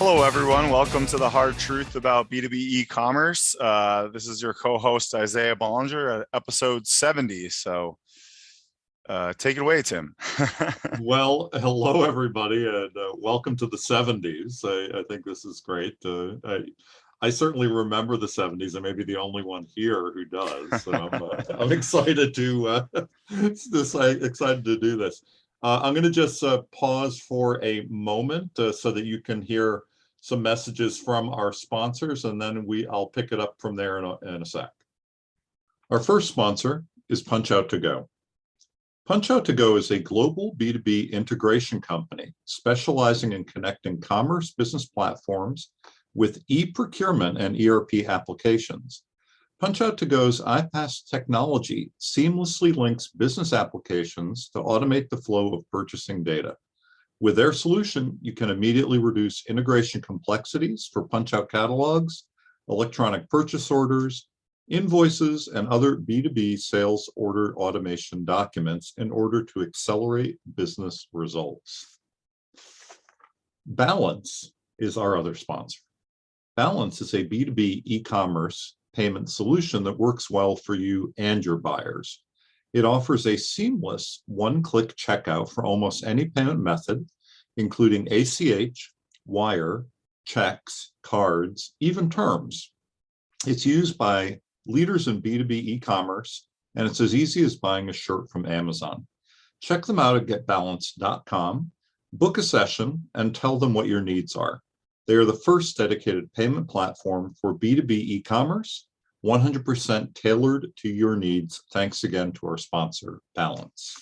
Hello, everyone. Welcome to the Hard Truth About B2B e-commerce. This is your co-host, Isaiah Bollinger, at episode 70. So take it away, Tim. Well, hello, everybody, and welcome to the 70s. I think this is great. I certainly remember the 70s. I may be the only one here who does. So I'm excited to excited to do this. I'm going to just pause for a moment so that you can hear some messages from our sponsors, and then I'll pick it up from there in a sec. Our first sponsor is Punchout2Go. Punchout2Go is a global B2B integration company specializing in connecting commerce business platforms with e-procurement and ERP applications. Punchout2Go's iPaaS technology seamlessly links business applications to automate the flow of purchasing data. With their solution, you can immediately reduce integration complexities for Punchout catalogs, electronic purchase orders, invoices, and other B2B sales order automation documents in order to accelerate business results. Balance is our other sponsor. Balance is a B2B e-commerce payment solution that works well for you and your buyers. It offers a seamless one-click checkout for almost any payment method, including ACH, wire, checks, cards, even terms. It's used by leaders in B2B e-commerce, and it's as easy as buying a shirt from Amazon. Check them out at getbalance.com, book a session, and tell them what your needs are. They are the first dedicated payment platform for B2B e-commerce, 100% tailored to your needs. Thanks again to our sponsor, Balance.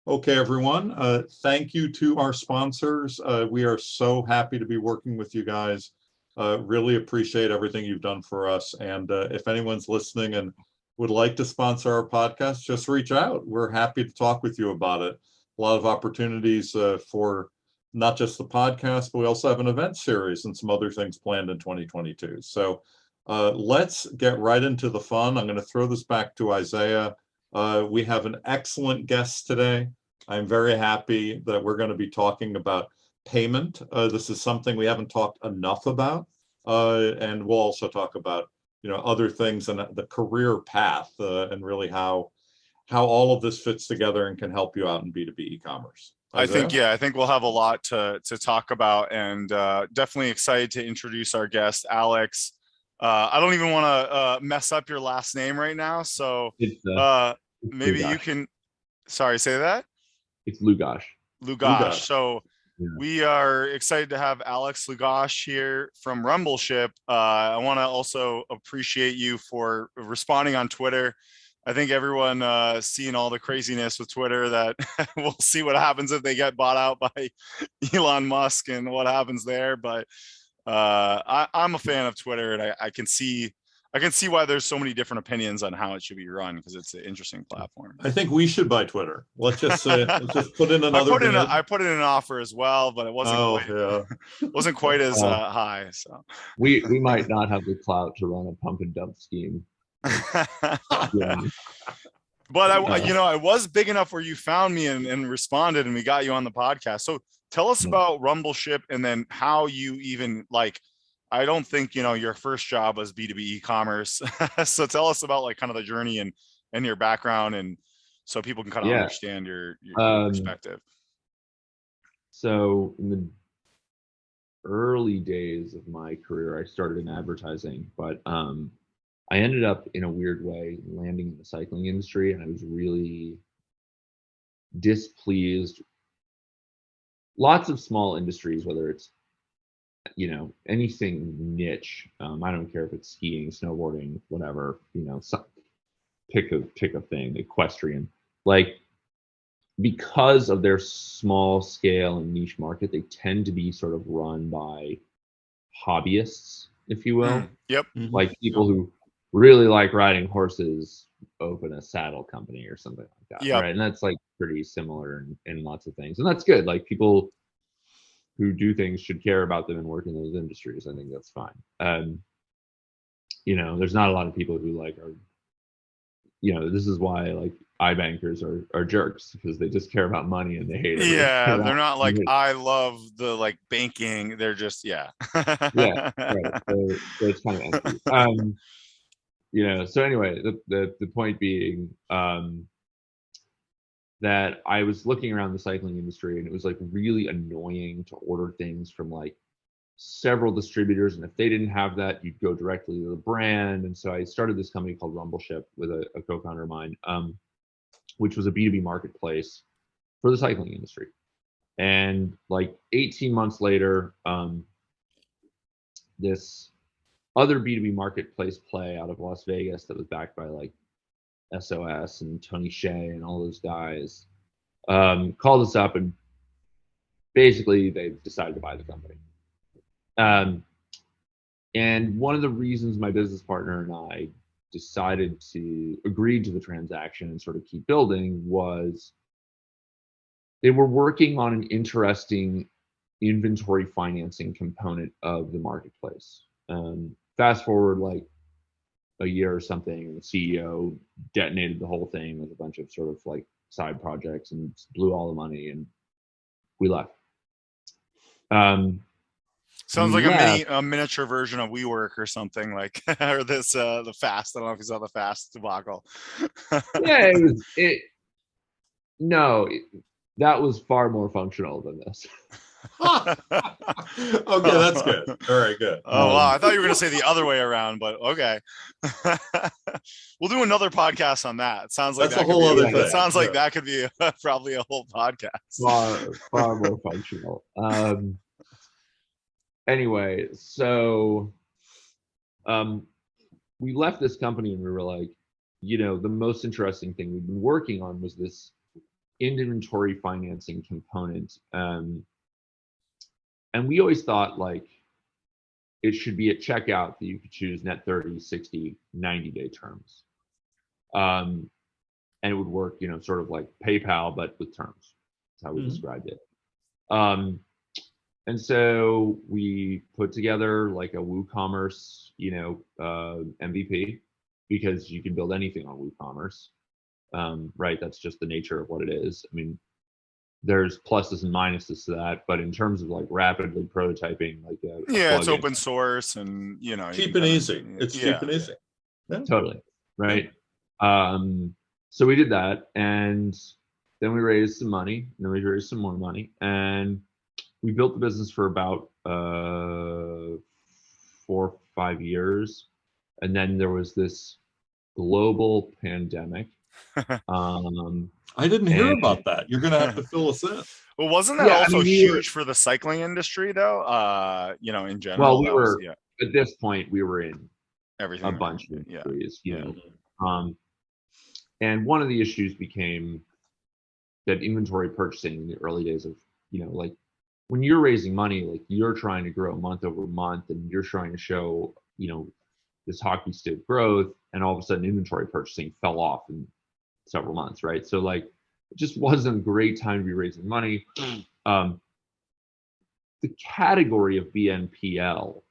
Okay, everyone, thank you to our sponsors. We are so happy to be working with you guys. Really appreciate everything you've done for us. And if anyone's listening and would like to sponsor our podcast, just reach out. We're happy to talk with you about it. A lot of opportunities for not just the podcast, but we also have an event series and some other things planned in 2022. So let's get right into the fun. I'm going to throw this back to Isaiah. We have an excellent guest today. I'm very happy that we're going to be talking about payment. This is something we haven't talked enough about, and we'll also talk about other things and the career path and really how all of this fits together and can help you out in B2B e-commerce. I think we'll have a lot to talk about, and definitely excited to introduce our guest, Alex. I don't even want to mess up your last name right now, so maybe Lugosch. You can. Sorry, say that. It's Lugosch. Lugosch. So yeah. We are excited to have Alex Lugosch here from Rumbleship. I want to also appreciate you for responding on Twitter. I think everyone seeing all the craziness with Twitter that we'll see what happens if they get bought out by Elon Musk and what happens there. But I'm a fan of Twitter, and I can see why there's so many different opinions on how it should be run, because it's an interesting platform. I think we should buy Twitter. Let's just put in another. I put in an offer as well, but it wasn't quite as high. So we might not have the clout to run a pump and dump scheme. Yeah. But I was big enough where you found me and responded, and we got you on the podcast. So tell us about Rumbleship, and then how you even I don't think your first job was B2B e-commerce. So tell us about kind of the journey and your background, and so people can kind of understand your perspective. So in the early days of my career, I started in advertising, but I ended up in a weird way landing in the cycling industry, and I was really displeased. Lots of small industries, whether it's anything niche. I don't care if it's skiing, snowboarding, whatever. Pick a thing. Equestrian, because of their small scale and niche market, they tend to be sort of run by hobbyists, if you will. Yep. Like people who really like riding horses open a saddle company or something like that. Yep. Right. And that's pretty similar in lots of things. And that's good. People who do things should care about them and work in those industries. I think that's fine. There's not a lot of people who are, this is why iBankers are jerks because they just care about money and they hate everything Yeah, they're around. not like, I love the like banking. They're just, yeah. Yeah, right. So it's kind of empty. So anyway, the point being that I was looking around the cycling industry and it was like really annoying to order things from like several distributors, and if they didn't have that, you'd go directly to the brand. And so I started this company called Rumbleship with a co-founder of mine, which was a B2B marketplace for the cycling industry. And like 18 months later, this other B2B marketplace play out of Las Vegas that was backed by like SOS and Tony Hsieh and all those guys called us up, and basically they decided to buy the company. And one of the reasons my business partner and I decided to agree to the transaction and sort of keep building was they were working on an interesting inventory financing component of the marketplace. Fast forward like a year or something, and the CEO detonated the whole thing with a bunch of sort of like side projects and blew all the money, and we left. Sounds We like left. a miniature version of WeWork or something like, or this, the Fast. I don't know if you saw the Fast debacle. Yeah, that was far more functional than this. Okay, that's good. All right, good. Oh, wow. I thought you were going to say the other way around, but okay. We'll do another podcast on that. It sounds like that's a whole other thing. It sounds like that could be probably a whole podcast. Far more functional. Anyway, so we left this company and we were like, the most interesting thing we've been working on was this inventory financing component. And we always thought like it should be at checkout that you could choose net 30, 60, 90-day terms. And it would work, sort of like PayPal, but with terms. That's how we described it. And so we put together like a WooCommerce, MVP, because you can build anything on WooCommerce, right? That's just the nature of what it is. I mean, there's pluses and minuses to that, but in terms of like rapidly prototyping, like it's open source and cheap and easy. It's cheap and easy. Yeah. Totally, right? So we did that, and then we raised some money, and then we raised some more money, and we built the business for about 4 or 5 years, and then there was this global pandemic. I didn't hear about that. You're going to have to fill us in. Well, wasn't that also huge for the cycling industry, though? In general. Well, at this point we were in everything, a bunch of industries, and one of the issues became that inventory purchasing in the early days of, like when you're raising money, like you're trying to grow month over month, and you're trying to show, this hockey stick growth, and all of a sudden inventory purchasing fell off in several months, right? So like it just wasn't a great time to be raising money. The category of BNPL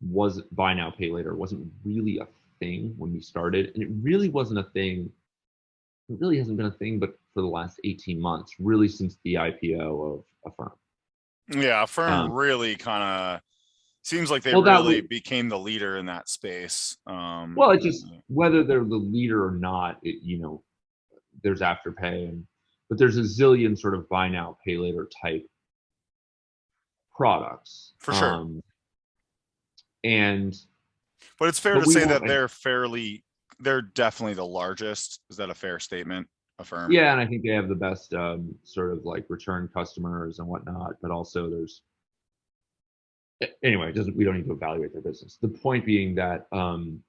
was buy now, pay later, wasn't really a thing when we started, and it really wasn't a thing. It really hasn't been a thing, but for the last 18 months, really since the IPO of Affirm. Yeah, Affirm really kind of seems like they really became the leader in that space. Well, it just, whether they're the leader or not, there's Afterpay, but there's a zillion sort of buy now, pay later type products. For sure. But it's fair to say that they're definitely the largest. Is that a fair statement? Affirm. Yeah, and I think they have the best sort of like return customers and whatnot, but also anyway, we don't need to evaluate their business. The point being that all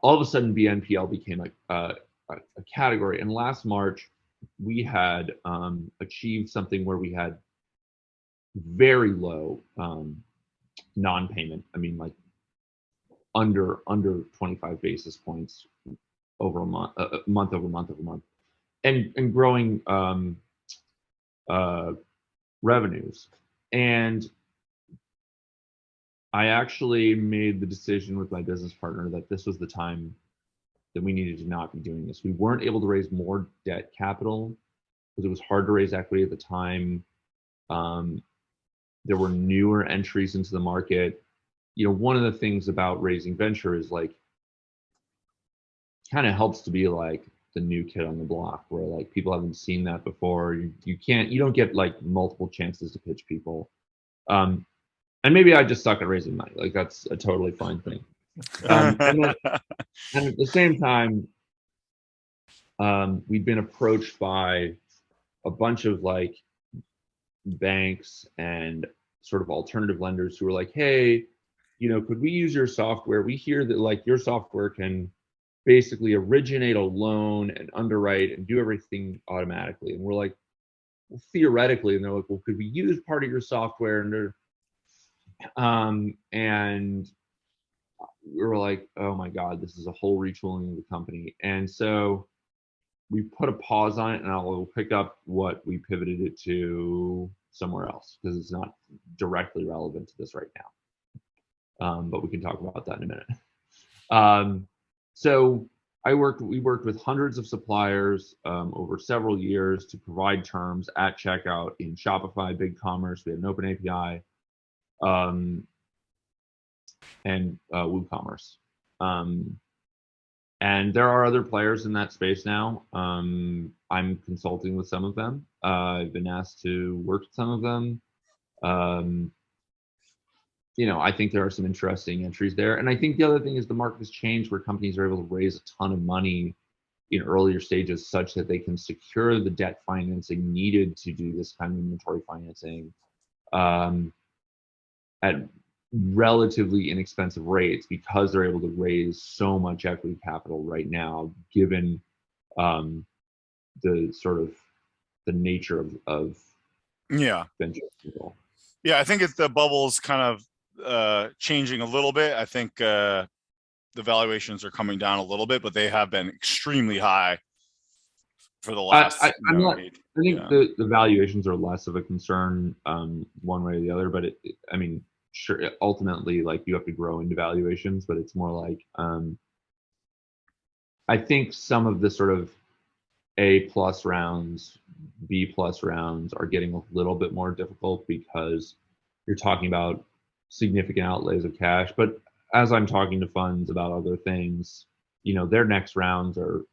of a sudden BNPL became a category, and last March we had achieved something where we had very low non-payment. I mean, like under 25 basis points over a month, month over month, and growing revenues. And I actually made the decision with my business partner that this was the time that we needed to not be doing this. We weren't able to raise more debt capital because it was hard to raise equity at the time. There were newer entries into the market. You know, one of the things about raising venture is like, kind of helps to be like the new kid on the block, where like people haven't seen that before. You don't get like multiple chances to pitch people. And maybe I just suck at raising money. Like that's a totally fine thing. And at the same time, we've been approached by a bunch of like banks and sort of alternative lenders who are like, hey, you know, could we use your software? We hear that like your software can basically originate a loan and underwrite and do everything automatically. And we're like, well, theoretically. And they're like, well, could we use part of your software? And we were like, oh my God, this is a whole retooling of the company. And so we put a pause on it, and I'll pick up what we pivoted it to somewhere else because it's not directly relevant to this right now. But we can talk about that in a minute. So we worked with hundreds of suppliers over several years to provide terms at checkout in Shopify, BigCommerce. We had an open API, and WooCommerce. And there are other players in that space now. I'm consulting with some of them. I've been asked to work with some of them. You know, I think there are some interesting entries there. And I think the other thing is the market has changed where companies are able to raise a ton of money in earlier stages such that they can secure the debt financing needed to do this kind of inventory financing at relatively inexpensive rates because they're able to raise so much equity capital right now, given the sort of the nature of venture capital. Yeah, I think the bubble's kind of changing a little bit. I think the valuations are coming down a little bit, but they have been extremely high for the last. I think the valuations are less of a concern one way or the other, but I mean, sure, ultimately, like you have to grow into valuations, but it's more like I think some of the sort of A+ rounds, B+ rounds are getting a little bit more difficult because you're talking about significant outlays of cash. But as I'm talking to funds about other things, you know, their next rounds are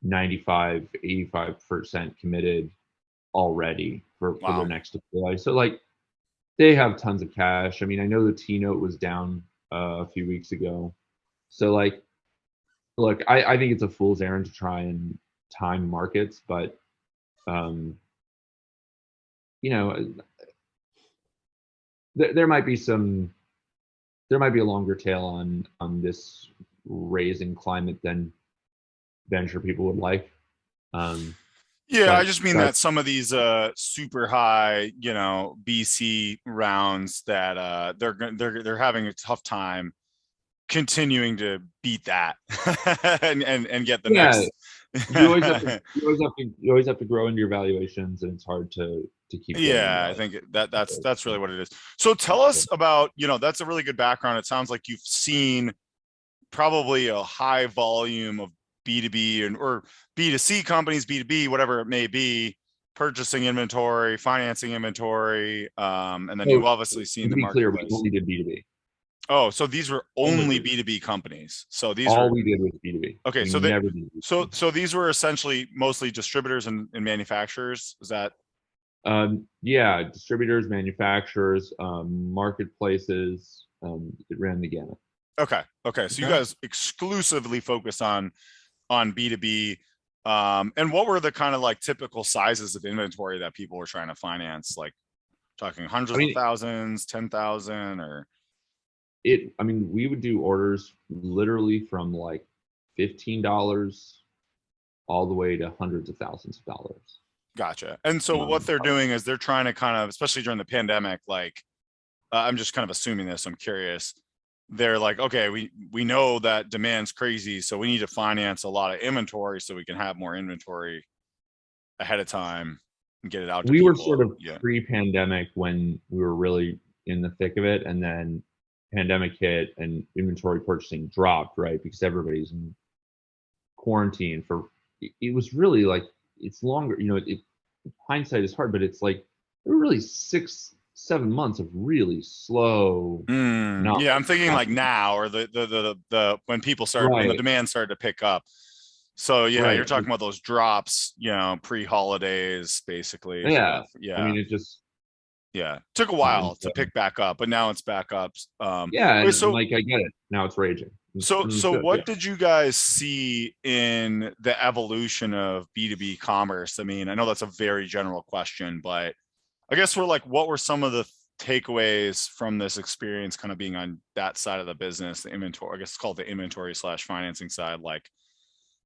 95, 85% committed already for their next deploy. So like they have tons of cash. I mean, I know the T-note was down a few weeks ago. So like, look, I think it's a fool's errand to try and time markets, but you know, there might be a longer tail on this raising climate than venture people would like. I just mean that some of these super high, you know, BC rounds that they're having a tough time continuing to beat that and get the next. you always have to grow into your valuations, and it's hard to keep. I think that's really what it is. So tell us about, you know, that's a really good background. It sounds like you've seen probably a high volume of B2B or B2C companies, B2B, whatever it may be, purchasing inventory, financing inventory, and then you've obviously seen the marketplace. We only did B2B. Oh, so these were only B2B companies. So these we did was B2B. Okay, so these were essentially mostly distributors and manufacturers. Is that? Distributors, manufacturers, marketplaces. It ran the gamut. Okay. So you guys exclusively focus on B2B. And what were the kind of like typical sizes of inventory that people were trying to finance? Like talking hundreds of thousands, 10,000, or? We would do orders literally from like $15 all the way to hundreds of thousands of dollars. Gotcha. And so what they're doing is they're trying to kind of, especially during the pandemic, like I'm just kind of assuming this, I'm curious. They're like, okay, we know that demand's crazy, so we need to finance a lot of inventory so we can have more inventory ahead of time and get it out to people. We were sort of pre-pandemic when we were really in the thick of it, and then pandemic hit and inventory purchasing dropped, right? Because everybody's quarantine for, it was really like, it's longer, you know, hindsight is hard, but it's like, there were really 6-7 months of really slow, not Yeah, I'm thinking like now, or the when people start, when the right, demand started to pick up. So yeah, you're right. talking about those drops, you know, pre-holidays, basically, sort Yeah. of. I Yeah, mean, it just, yeah. Took a and while to so, pick back up, but now it's back up. yeah, Okay, and so like, I get it. Now it's raging. so And it's so good. Yeah. what did you guys see in the evolution of B2B commerce? I mean, I know that's a very general question, but I guess we're like, what were some of the takeaways from this experience kind of being on that side of the business, the inventory, I guess it's called the inventory slash financing side. Like,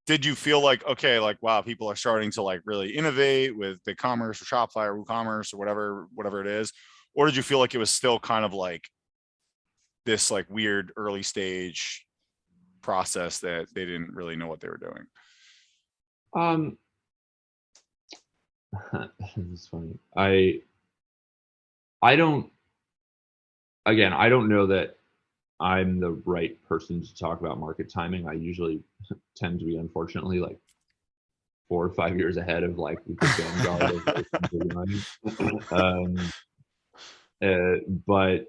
did you feel like, okay, like, wow, people are starting to like really innovate with BigCommerce or Shopify or WooCommerce or whatever it is? Or did you feel like it was still kind of like this like weird early stage process that they didn't really know what they were doing? Um, this is funny. I don't, again, I don't know that I'm the right person to talk about market timing. I usually tend to be, unfortunately, like 4 or 5 years ahead of like the vanguard of where things are going. Um, but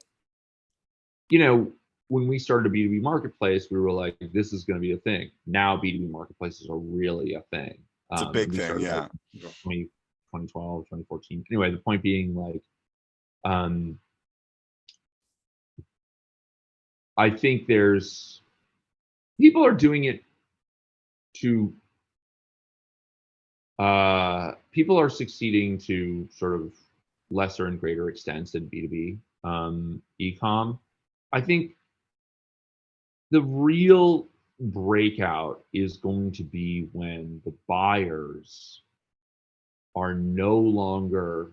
you know, when we started a B2B marketplace, we were like, this is going to be a thing. Now B2B marketplaces are really a thing. It's a big We thing, started like yeah. 2012, 2014. Anyway, the point being like, um, I think there's, people are doing it to, people are succeeding to sort of lesser and greater extents in B2B ecom. I think the real breakout is going to be when the buyers are no longer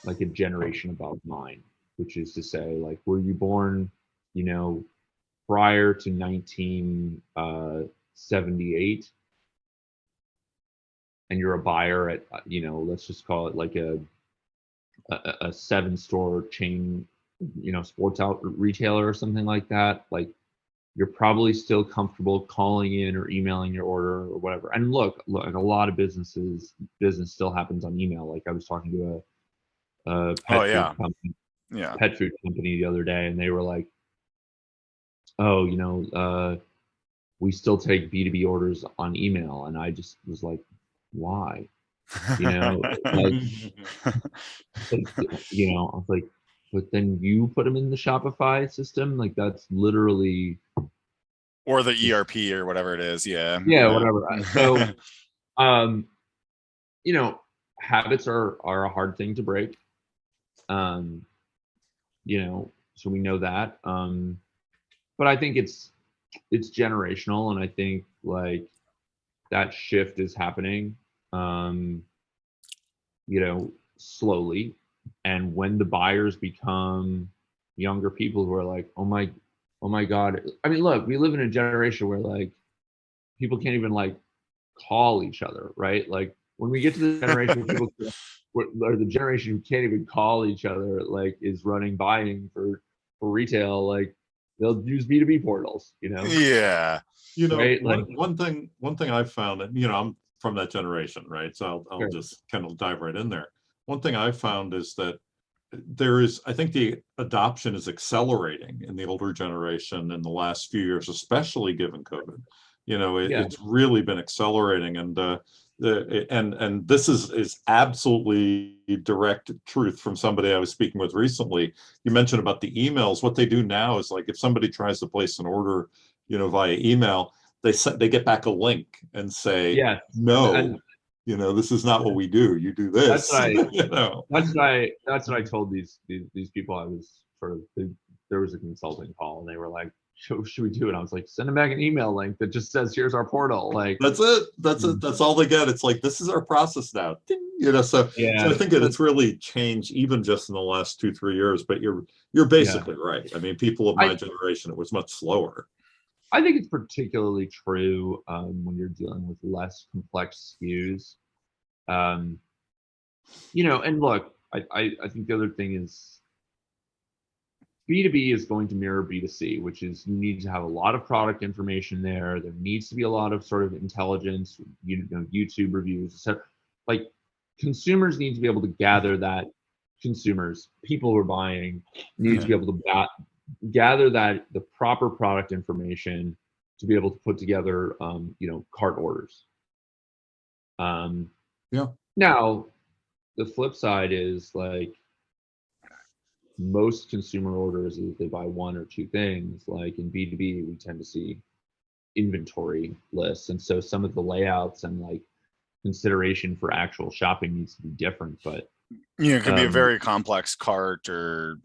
like a generation above mine, which is to say, like, were you born, you know, prior to 1978, and you're a buyer at, you know, let's just call it like a 7-store chain, you know, sports out retailer or something like that, like, you're probably still comfortable calling in or emailing your order or whatever. And look, a lot of business still happens on email. Like, I was talking to a Oh yeah. Yeah. pet food company the other day, and they were like, oh, you know, we still take B2B orders on email. And I just was like, why? You know, like, you know, I was like, but then you put them in the Shopify system. Like, that's literally Or the just, ERP or whatever it is. Yeah. yeah, Yeah. whatever. So, um, you know, habits are a hard thing to break. Um, you know, so we know that. But I think it's generational, and I think like that shift is happening. Um, you know, slowly. And when the buyers become younger people who are like, oh my God. I mean, look, we live in a generation where like people can't even like call each other, right? Like, when we get to the generation where people, or the generation who can't even call each other, like, is running buying for retail, like, they'll use B2B portals, you know, Yeah. You know, right? Like, one thing I've found, and you know, I'm from that generation, right? So I'll sure. just kind of dive right in there. One thing I've found is that there is, I think the adoption is accelerating in the older generation in the last few years, especially given COVID. You know, Yeah, it's really been accelerating, and and this is absolutely direct truth from somebody I was speaking with recently. You mentioned about the emails. What they do now is, like, if somebody tries to place an order, you know, via email, they get back a link and say, yeah. no, And you know, this is not what we do. You do that's this. what I, You know. that's what I told these people. I was sort of, there was a consulting call, and they were like, should we do it? And I was like, send them back an email link that just says, here's our portal. Like, That's it. That's it. That's all they get. It's like, this is our process now. Ding. You know, so yeah, I think it's really changed even just in the last 2-3 years. But you're yeah. basically right. I mean, people of my I generation, it was much slower. I think it's particularly true when you're dealing with less complex SKUs. Um, you know, and look, I think the other thing is, B2B is going to mirror B2C, which is you need to have a lot of product information there. There needs to be a lot of sort of intelligence, YouTube reviews, etc. Like consumers need to be able to gather that. Consumers, people who are buying, need to be able to gather that the proper product information to be able to put together, cart orders. Now, the flip side is like most consumer orders is they buy one or two things. Like in B2B, we tend to see inventory lists. And so some of the layouts and like consideration for actual shopping needs to be different. But it could be a very complex cart or,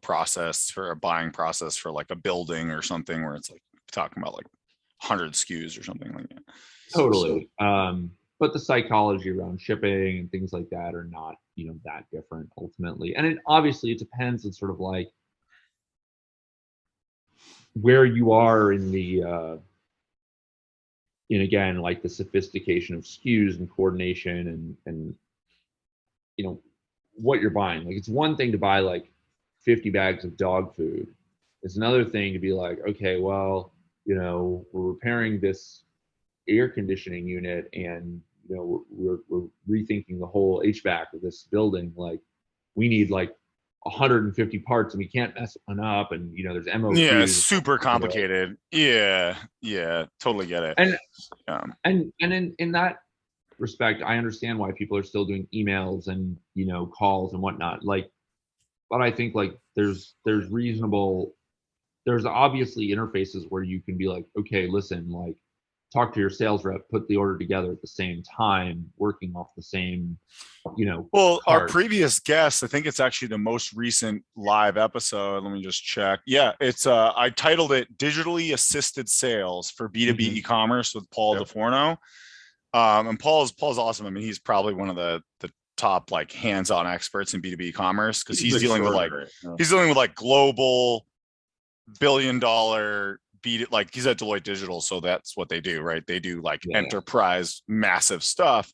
process for a buying process for like a building or something where it's like talking about like 100 SKUs or something like that. Totally. But the psychology around shipping and things like that are not, that different ultimately. And it depends on sort of like where you are in the, again, like the sophistication of SKUs and coordination and what you're buying. Like it's one thing to buy like 50 bags of dog food. It's another thing to be like, okay, well, we're repairing this air conditioning unit and we're rethinking the whole HVAC of this building. Like we need like 150 parts and we can't mess one up. And there's MOQs. Yeah, super complicated. Yeah, totally get it. And in that respect, I understand why people are still doing emails and calls and whatnot. Like, but I think like there's obviously interfaces where you can be like, okay, listen, like talk to your sales rep, put the order together at the same time, working off the same, Well, card. Our previous guest, I think it's actually the most recent live episode. Let me just check. Yeah, it's I titled it "Digitally Assisted Sales for B2B eCommerce" with Paul DeForno. And Paul's awesome. I mean, he's probably one of the top like hands-on experts in B2B e-commerce because he's dealing with like global billion-dollar like he's at Deloitte Digital, so that's what they do, right? They do like enterprise massive stuff.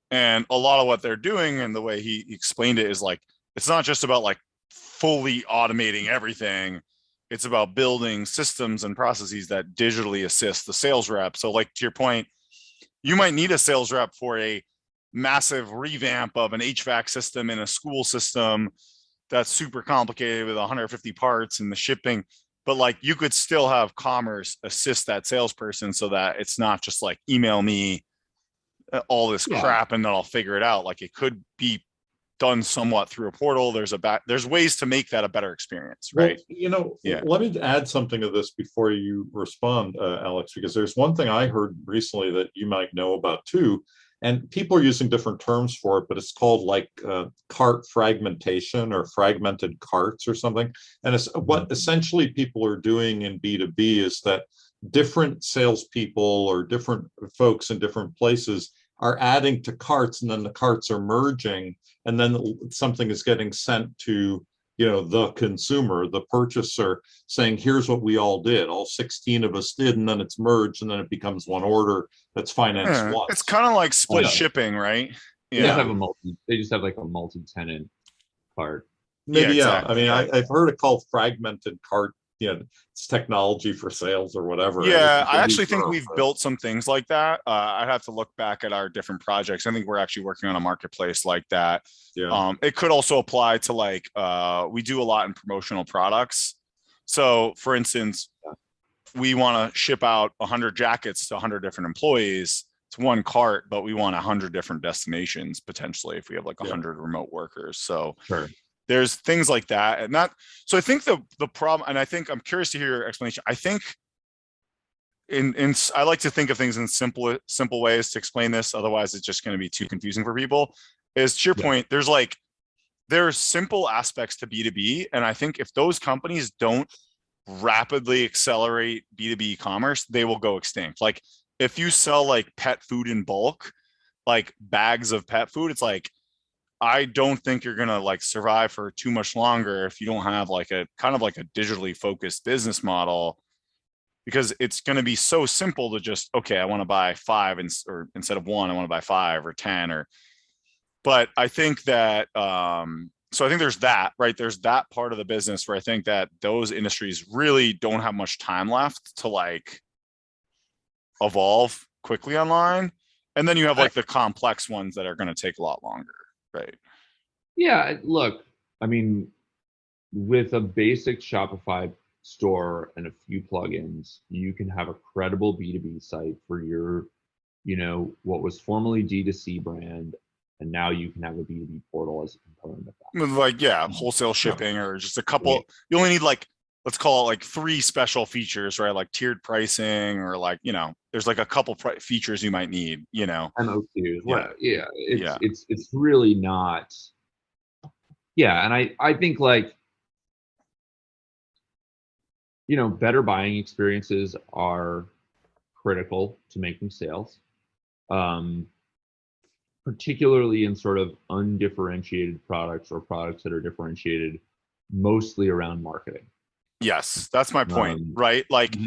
And a lot of what they're doing and the way he explained it is like it's not just about like fully automating everything. It's about building systems and processes that digitally assist the sales rep. So like to your point, you might need a sales rep for a massive revamp of an HVAC system in a school system that's super complicated with 150 parts and the shipping. But like you could still have commerce assist that salesperson so that it's not just like email me all this crap and then I'll figure it out. Like it could be done somewhat through a portal. There's ways to make that a better experience, right? Well, let me add something to this before you respond, Alex, because there's one thing I heard recently that you might know about too, and people are using different terms for it, but it's called like cart fragmentation or fragmented carts or something. And it's what essentially people are doing in B2B is that different salespeople or different folks in different places are adding to carts, and then the carts are merging, and then something is getting sent to the consumer, the purchaser, saying, here's what we all did, all 16 of us did, and then it's merged, and then it becomes one order that's financed once. It's kind of like split shipping, right? They just have like a multi-tenant cart. Maybe, exactly. I mean, I've heard it called fragmented cart. It's technology for sales or whatever. Yeah, I actually think we've built some things like that. I'd have to look back at our different projects. I think we're actually working on a marketplace like that. Yeah. It could also apply to like, we do a lot in promotional products. So for instance, we want to ship out 100 jackets to 100 different employees. It's one cart, but we want 100 different destinations potentially if we have like 100 remote workers. So there's things like that. And so I think the problem, and I think I'm curious to hear your explanation. I think I like to think of things in simple ways to explain this. Otherwise it's just going to be too confusing for people. Is to your point, there's simple aspects to B2B. And I think if those companies don't rapidly accelerate B2B commerce, they will go extinct. Like if you sell like pet food in bulk, like bags of pet food, it's like, I don't think you're going to like survive for too much longer if you don't have like a kind of like a digitally focused business model, because it's going to be so simple to just, okay, I want to buy 5 or instead of 1, I want to buy 5 or 10 but I think that So I think there's that, right? There's that part of the business where I think that those industries really don't have much time left to like evolve quickly online. And then you have like the complex ones that are going to take a lot longer, right? Yeah, look, I mean, with a basic Shopify store and a few plugins, you can have a credible B2B site for your, what was formerly D2C brand, and now you can have a B2B portal as a component of that. With like, yeah, wholesale shipping or just a couple, you only need like, let's call it like 3 special features, right? Like tiered pricing or like, there's like a couple features you might need, MOQs, yeah. It's really not. Yeah, and I think like, better buying experiences are critical to making sales, particularly in sort of undifferentiated products or products that are differentiated mostly around marketing. Yes, that's my point, right? Like,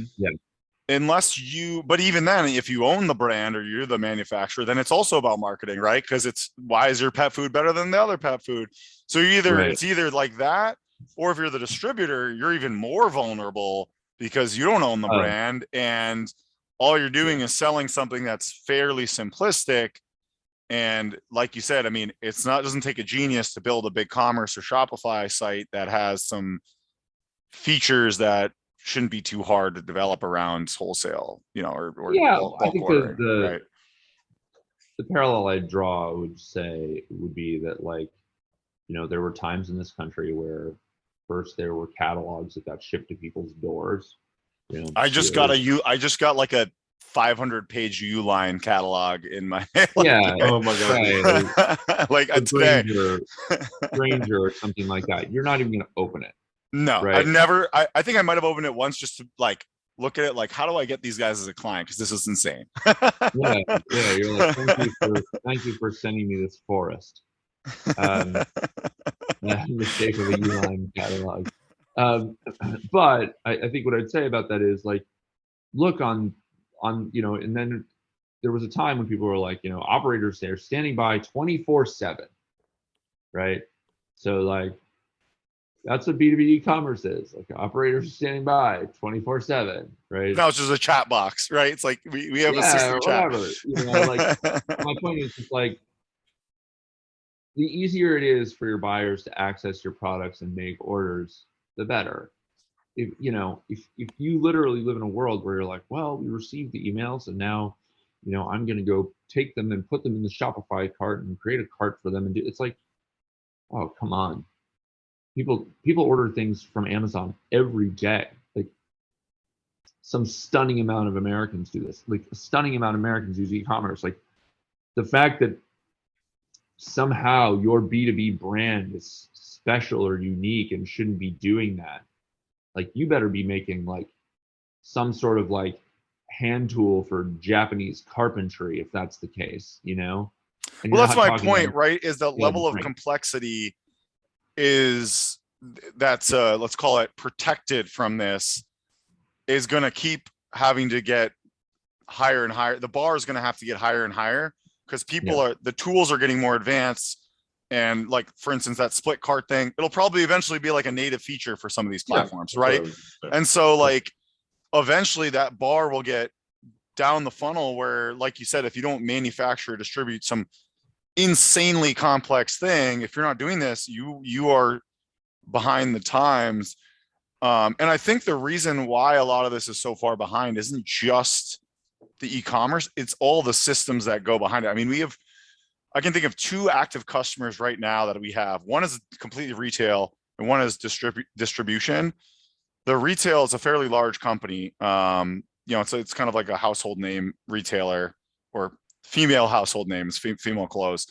unless but even then, if you own the brand or you're the manufacturer, then it's also about marketing, right? Because it's, why is your pet food better than the other pet food? So it's either like that, or if you're the distributor, you're even more vulnerable because you don't own the brand and all you're doing is selling something that's fairly simplistic. And like you said, I mean, doesn't take a genius to build a BigCommerce or Shopify site that has some features that shouldn't be too hard to develop around wholesale, or bulk I think ordering, right? The parallel I'd draw would be that, like, there were times in this country where first there were catalogs that got shipped to people's doors. I just got like a 500-page Uline catalog in my oh my god, like today, Granger or something like that. You're not even going to open it. No, right? I think I might have opened it once just to like look at it, like, how do I get these guys as a client? Because this is insane. You're like, thank you for sending me this forest. Mistake of a Uline catalog. But I think what I'd say about that is, like, look on and then there was a time when people were like, operators, they're standing by 24/7, right? So like, that's what B2B e-commerce is. Like, operators are standing by 24/7, right? Now it's just a chat box, right? It's like we have a system chat. Like, my point is just like, the easier it is for your buyers to access your products and make orders, the better. If you literally live in a world where you're like, well, we received the emails and now, I'm going to go take them and put them in the Shopify cart and create a cart for them, and it's like, oh, come on. People order things from Amazon every day. Like, some stunning amount of Americans do this. Like, a stunning amount of Americans use e-commerce. Like, the fact that somehow your B2B brand is special or unique and shouldn't be doing that, like, you better be making like some sort of like hand tool for Japanese carpentry if that's the case, Well, that's my point, right? Is the level of complexity that's let's call it protected from this, is going to keep having to get higher and higher. The bar is going to have to get higher and higher because the tools are getting more advanced. And like, for instance, that split cart thing, it'll probably eventually be like a native feature for some of these platforms, right? And so like, eventually that bar will get down the funnel where, like you said, if you don't manufacture or distribute some insanely complex thing, if you're not doing this, you are behind the times. And I think the reason why a lot of this is so far behind isn't just the e-commerce, it's all the systems that go behind it. I mean, I can think of 2 active customers right now that we have. One is completely retail and one is distribution. The retail is a fairly large company. It's kind of like a household name retailer, or female household names, female clothes.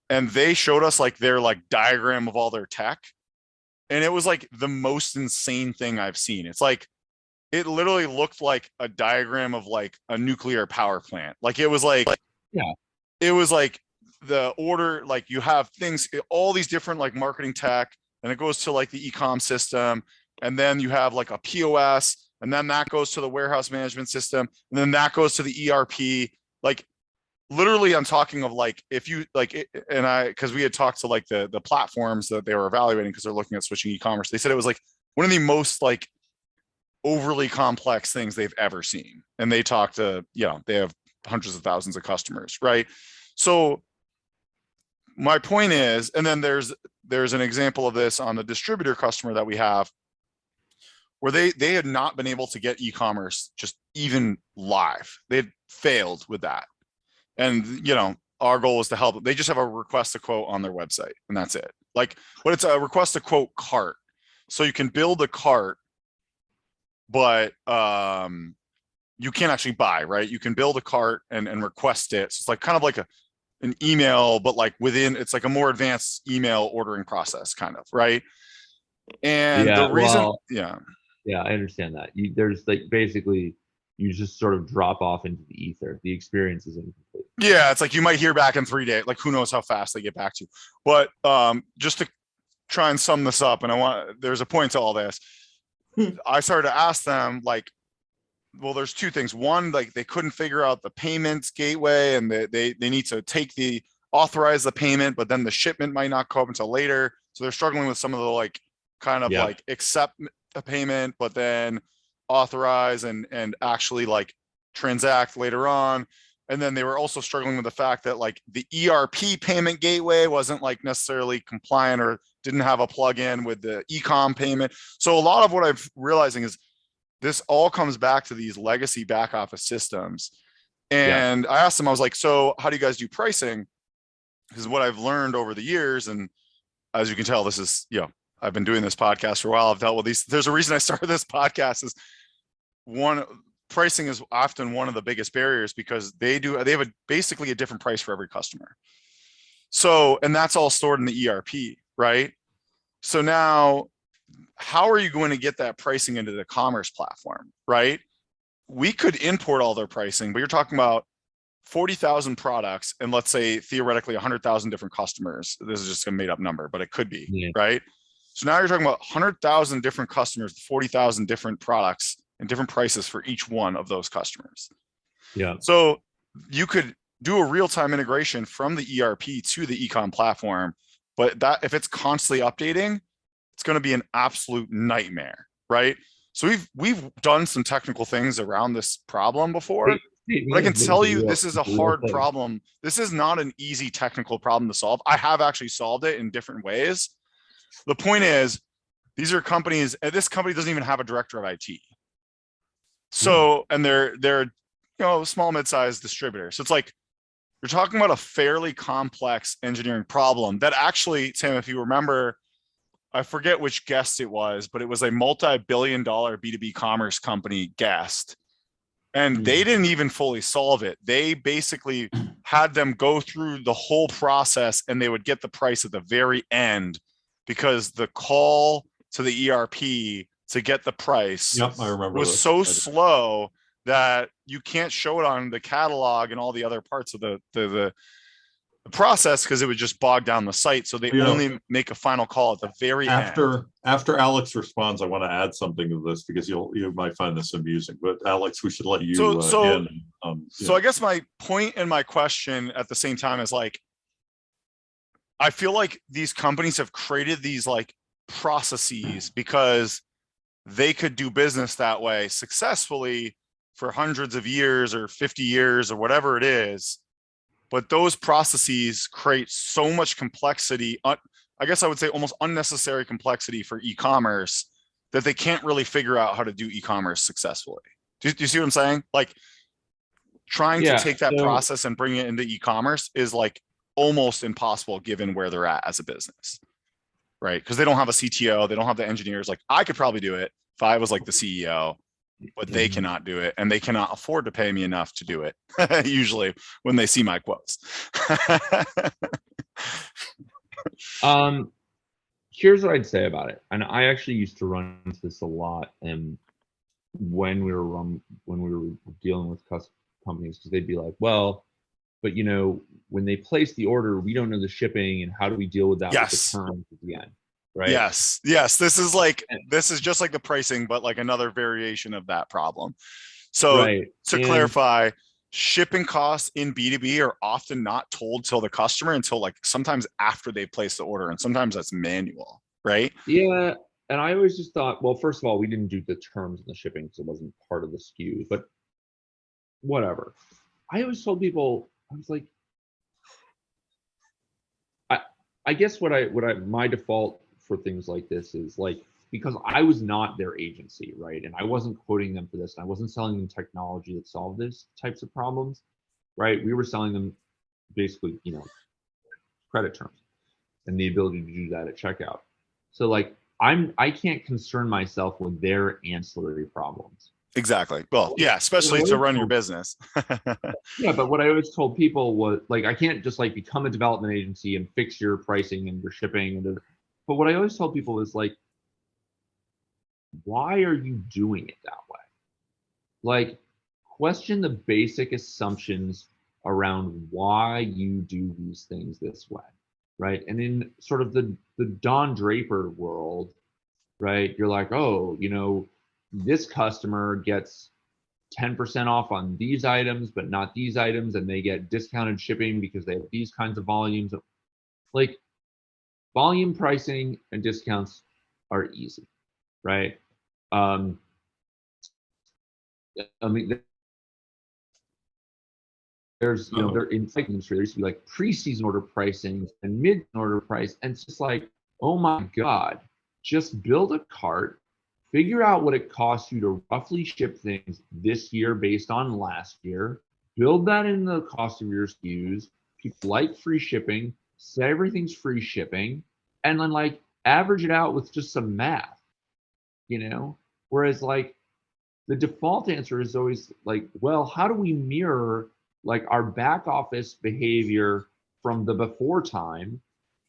And they showed us like their like diagram of all their tech. And it was like the most insane thing I've seen. It's like, it literally looked like a diagram of like a nuclear power plant. Like, it was like, it was like the order, like you have things, all these different like marketing tech, and it goes to like the e-com system. And then you have like a POS, and then that goes to the warehouse management system. And then that goes to the ERP. Like, literally I'm talking of like, if you like it, and because we had talked to like the platforms that they were evaluating because they're looking at switching e-commerce, they said it was like one of the most like overly complex things they've ever seen. And they talk to, they have hundreds of thousands of customers, right? So my point is, and then there's an example of this on the distributor customer that we have, where they had not been able to get e-commerce just even live. They had failed with that. And, our goal is to help them. They just have a request a quote on their website, and that's it. Like, but it's a request a quote cart. So you can build a cart, but you can't actually buy, right? You can build a cart and request it. So it's like kind of like an email, but like it's like a more advanced email ordering process, kind of, right? And the reason, yeah, I understand that. There's like basically you just sort of drop off into the ether. The experience is incomplete. Yeah, it's like you might hear back in 3 days. Like, who knows how fast they get back to you. But just to try and sum this up, and there's a point to all this. I started to ask them, like, well, there's two things. One, like they couldn't figure out the payments gateway, and they need to authorize the payment, but then the shipment might not come up until later. So they're struggling with some of the like kind of like accept a payment, but then authorize and actually like transact later on. And then they were also struggling with the fact that like the ERP payment gateway wasn't like necessarily compliant or didn't have a plugin with the e-com payment. So a lot of what I'm realizing is this all comes back to these legacy back office systems. And I asked them, I was like, so how do you guys do pricing? Because what I've learned over the years, and as you can tell, this is, I've been doing this podcast for a while. I've dealt with these. There's a reason I started this podcast. Is pricing is often one of the biggest barriers because they have basically a different price for every customer. So, and that's all stored in the ERP, right? So now, how are you going to get that pricing into the commerce platform, right? We could import all their pricing, but you're talking about 40,000 products and let's say theoretically 100,000 different customers. This is just a made up number, but it could be, right? So now you're talking about 100,000 different customers, 40,000 different products and different prices for each one of those customers. Yeah. So you could do a real-time integration from the ERP to the e-com platform, but that if it's constantly updating, it's going to be an absolute nightmare, right? So we've done some technical things around this problem before, but I can tell you this is a hard problem. This is not an easy technical problem to solve. I have actually solved it in different ways. The point is, these are companies, and this company doesn't even have a director of IT. So, and they're small, mid-sized distributor. So it's like, you're talking about a fairly complex engineering problem that actually, Tim, if you remember, I forget which guest it was, but it was a multi-billion-dollar B2B commerce company guest. And they didn't even fully solve it. They basically had them go through the whole process and they would get the price at the very end because the call to the ERP to get the price I remember was so slow that you can't show it on the catalog and all the other parts of the process because it would just bog down the site. So they only make a final call at the very end. After Alex responds, I want to add something to this because you might find this amusing. But Alex, we should let you in. So I guess my point and my question at the same time is like, I feel like these companies have created these like processes because they could do business that way successfully for hundreds of years or 50 years or whatever it is. But those processes create so much complexity, I guess I would say almost unnecessary complexity for e-commerce that they can't really figure out how to do e-commerce successfully. Do you see what I'm saying? Like trying to take that process and bring it into e-commerce is like almost impossible given where they're at as a business, right? Because they don't have a CTO, they don't have the engineers. Like I could probably do it if I was like the CEO, but they cannot do it and they cannot afford to pay me enough to do it usually when they see my quotes. Here's what I'd say about it. And I actually used to run into this a lot. And when we were dealing with companies, because they'd be like, well, but when they place the order, we don't know the shipping and how do we deal with that with the terms at the end? Right. Yes. This is just like the pricing, but like another variation of that problem. So to clarify, shipping costs in B2B are often not told till the customer until like sometimes after they place the order, and sometimes that's manual, right? Yeah, and I always just thought, well, first of all, we didn't do the terms in the shipping because it wasn't part of the SKU, but whatever. I always told people, I was like, I guess my default for things like this is like, because I was not their agency, right? And I wasn't quoting them for this, and I wasn't selling them technology that solved this types of problems, right? We were selling them basically, credit terms and the ability to do that at checkout. So like I can't concern myself with their ancillary problems. Exactly. Well, yeah, especially to run your business. Yeah, but what I always told people was like, I can't just like become a development agency and fix your pricing and your shipping. But what I always told people is like, why are you doing it that way? Like, question the basic assumptions around why you do these things this way, right? And in sort of the Don Draper world, right, you're like, oh, this customer gets 10% off on these items, but not these items, and they get discounted shipping because they have these kinds of volumes. Like, volume pricing and discounts are easy, right? I mean, there's, there in the industry, there used to be like pre-season order pricing and mid-order price, and it's just like, oh my God, just build a cart, figure out what it costs you to roughly ship things this year based on last year, build that in the cost of your SKUs. People like free shipping, say everything's free shipping, and then like average it out with just some math, Whereas like the default answer is always like, well, how do we mirror like our back office behavior from the before time,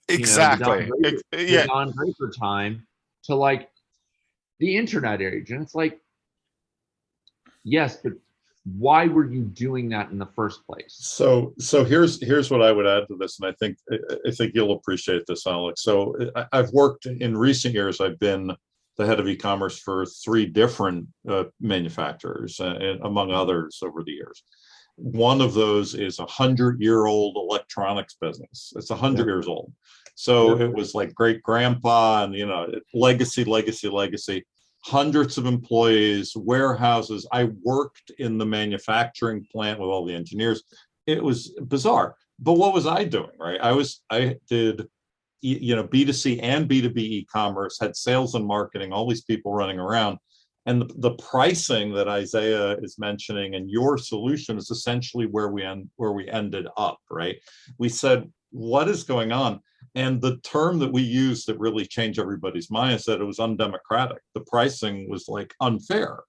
Exactly. the Don Draper time to like the internet age. And it's like, yes, but why were you doing that in the first place? So here's what I would add to this, and I think you'll appreciate this, Alex. So I've worked in recent years. I've been the head of e-commerce for 3 different manufacturers, and among others over the years. One of those is 100-year-old electronics business. It's 100 years old. So it was like great grandpa and, legacy, hundreds of employees, warehouses. I worked in the manufacturing plant with all the engineers. It was bizarre. But what was I doing, right? I did, B2C and B2B e-commerce, had sales and marketing, all these people running around. And the pricing that Isaiah is mentioning and your solution is essentially where we ended up, right? We said, what is going on? And the term that we used that really changed everybody's mind is that it was undemocratic. The pricing was like unfair.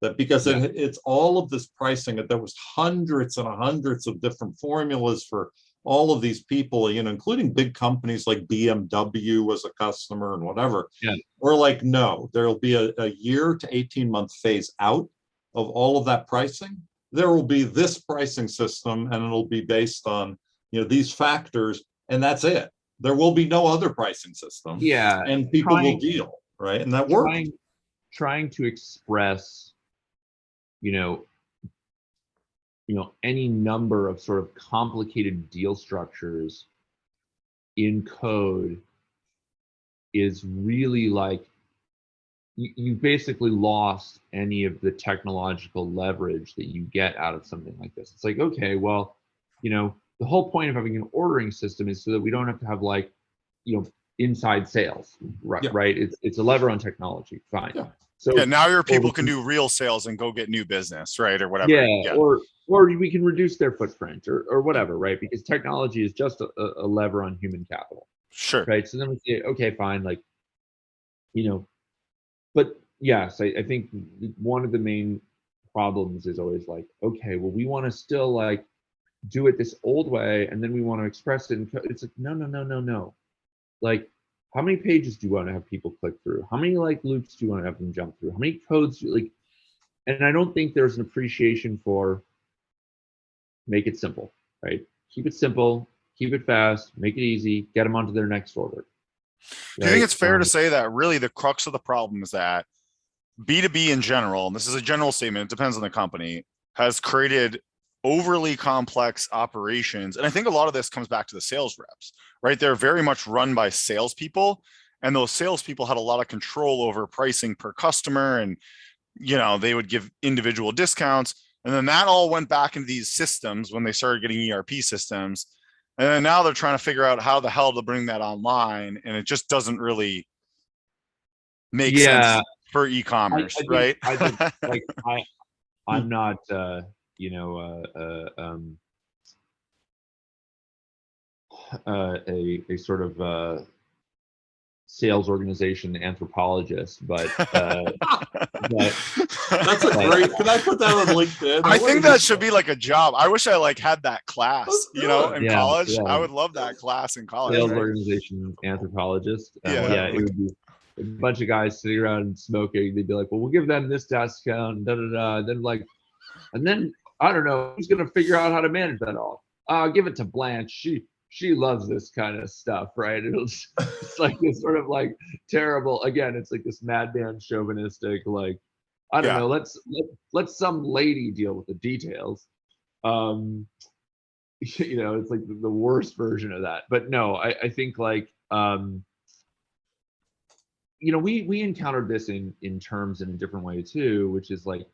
That because it's all of this pricing, that there was hundreds and hundreds of different formulas for all of these people, including big companies like BMW as a customer and whatever. Yeah. We're like, no, there'll be a year to 18-month phase out of all of that pricing. There will be this pricing system, and it'll be based on, these factors, and that's it. There will be no other pricing system. Yeah. And people will deal, right? And that works. Trying to express, any number of sort of complicated deal structures in code is really like, you basically lost any of the technological leverage that you get out of something like this. It's like, okay, well, the whole point of having an ordering system is so that we don't have to have like, inside sales, right? Yeah. Right? It's a lever on technology. Fine. Yeah. So now your people can do real sales and go get new business, right? Or whatever. Yeah. Or we can reduce their footprint or whatever, right? Because technology is just a lever on human capital. Sure. Right. So then we say, okay, fine. Like, but yes, I think one of the main problems is always like, okay, well, we want to still like do it this old way, and then we want to express it in code. It's like, no. Like, how many pages do you want to have people click through? How many like loops do you want to have them jump through? How many codes do you like? And I don't think there's an appreciation for make it simple, right? Keep it simple, keep it fast, make it easy, get them onto their next order. Right? Do you think it's fair to say that really the crux of the problem is that B2B in general, and this is a general statement, it depends on the company, has created overly complex operations. And I think a lot of this comes back to the sales reps, right? They're very much run by salespeople, and those salespeople had a lot of control over pricing per customer, and they would give individual discounts. And then that all went back into these systems when they started getting ERP systems. And then now they're trying to figure out how the hell to bring that online. And it just doesn't really make sense for e-commerce, right? I think like I'm not a sort of sales organization anthropologist, but that's a great. Can I put that on LinkedIn? I think that should be like a job. I wish I like had that class, in college. Yeah. I would love that class in college. Sales organization anthropologist. It would be a bunch of guys sitting around and smoking. They'd be like, well, we'll give them this discount, da da da. And then I don't know who's gonna figure out how to manage that all. Give it to Blanche. She loves this kind of stuff, right? It's like this sort of like terrible. Again, it's like this madman chauvinistic, like I don't know. Let's some lady deal with the details. It's like the worst version of that. But no, I think like we encountered this in terms in a different way too, which is like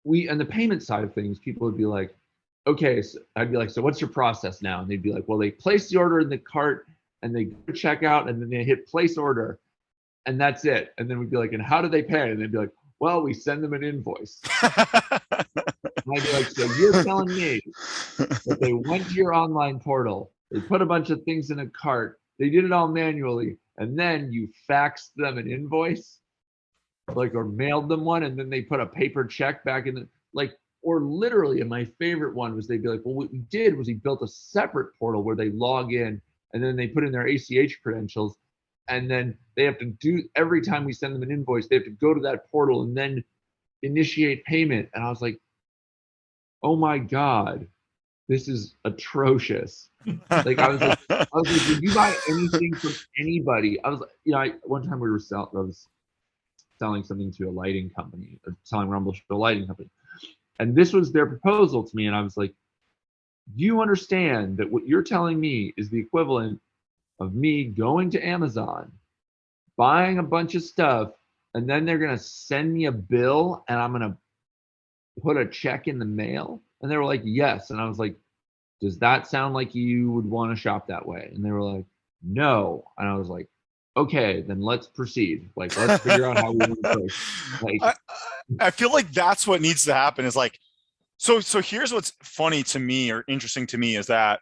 and the payment side of things, people would be like, okay, so I'd be like, so what's your process now? And they'd be like, well, they place the order in the cart and they go check out and then they hit place order and that's it. And then we'd be like, and how do they pay? And they'd be like, well, we send them an invoice. And I'd be like, so you're telling me that they went to your online portal, they put a bunch of things in a cart, they did it all manually, and then you faxed them an invoice, or mailed them one, and then they put a paper check back in or literally, and my favorite one was they'd be like, well, what we did was we built a separate portal where they log in and then they put in their ACH credentials. And then they have to do, every time we send them an invoice, they have to go to that portal and then initiate payment. And I was like, oh my God, this is atrocious. I was like, did you buy anything from anybody? I was like, one time I was selling something to a lighting company, or selling Rumbleship to a lighting company. And this was their proposal to me. And I was like, do you understand that what you're telling me is the equivalent of me going to Amazon, buying a bunch of stuff, and then they're going to send me a bill and I'm going to put a check in the mail? And they were like, yes. And I was like, does that sound like you would want to shop that way? And they were like, no. And I was like, okay, then let's proceed. Let's figure out how we want to play. I feel like that's what needs to happen is so here's what's funny to me or interesting to me is that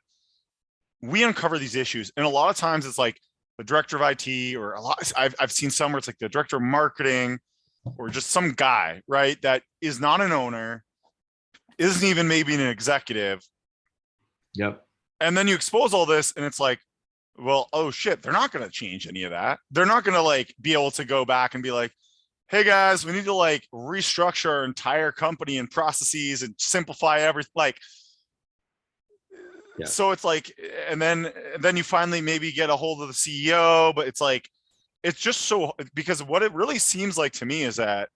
we uncover these issues. And a lot of times it's like the director of IT or I've seen some where it's like the director of marketing or just some guy, right? That is not an owner, isn't even maybe an executive. Yep. And then you expose all this and it's like, well, oh shit, they're not going to change any of that. They're not going to be able to go back and be like, hey guys, we need to restructure our entire company and processes and simplify everything. So it's and then you finally maybe get a hold of the CEO, but it's just so, because what it really seems like to me is that,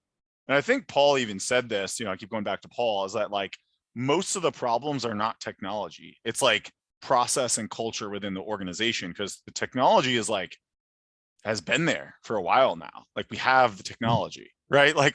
and I think Paul even said this, I keep going back to Paul, is that most of the problems are not technology. It's process and culture within the organization, because the technology is has been there for a while now. We have the technology, right? One of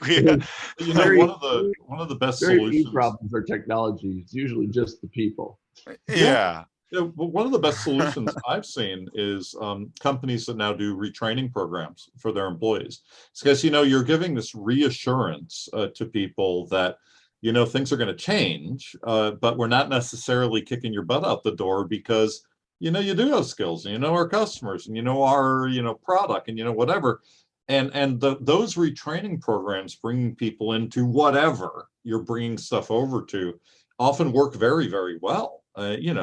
the best very solutions. Few problems are technology. It's usually just the people. Yeah. One of the best solutions I've seen is companies that now do retraining programs for their employees. It's because you're giving this reassurance to people that things are going to change, but we're not necessarily kicking your butt out the door, because you do have skills, and our customers, and our product, and whatever, and those retraining programs, bringing people into whatever you're bringing stuff over to, often work very, very well. You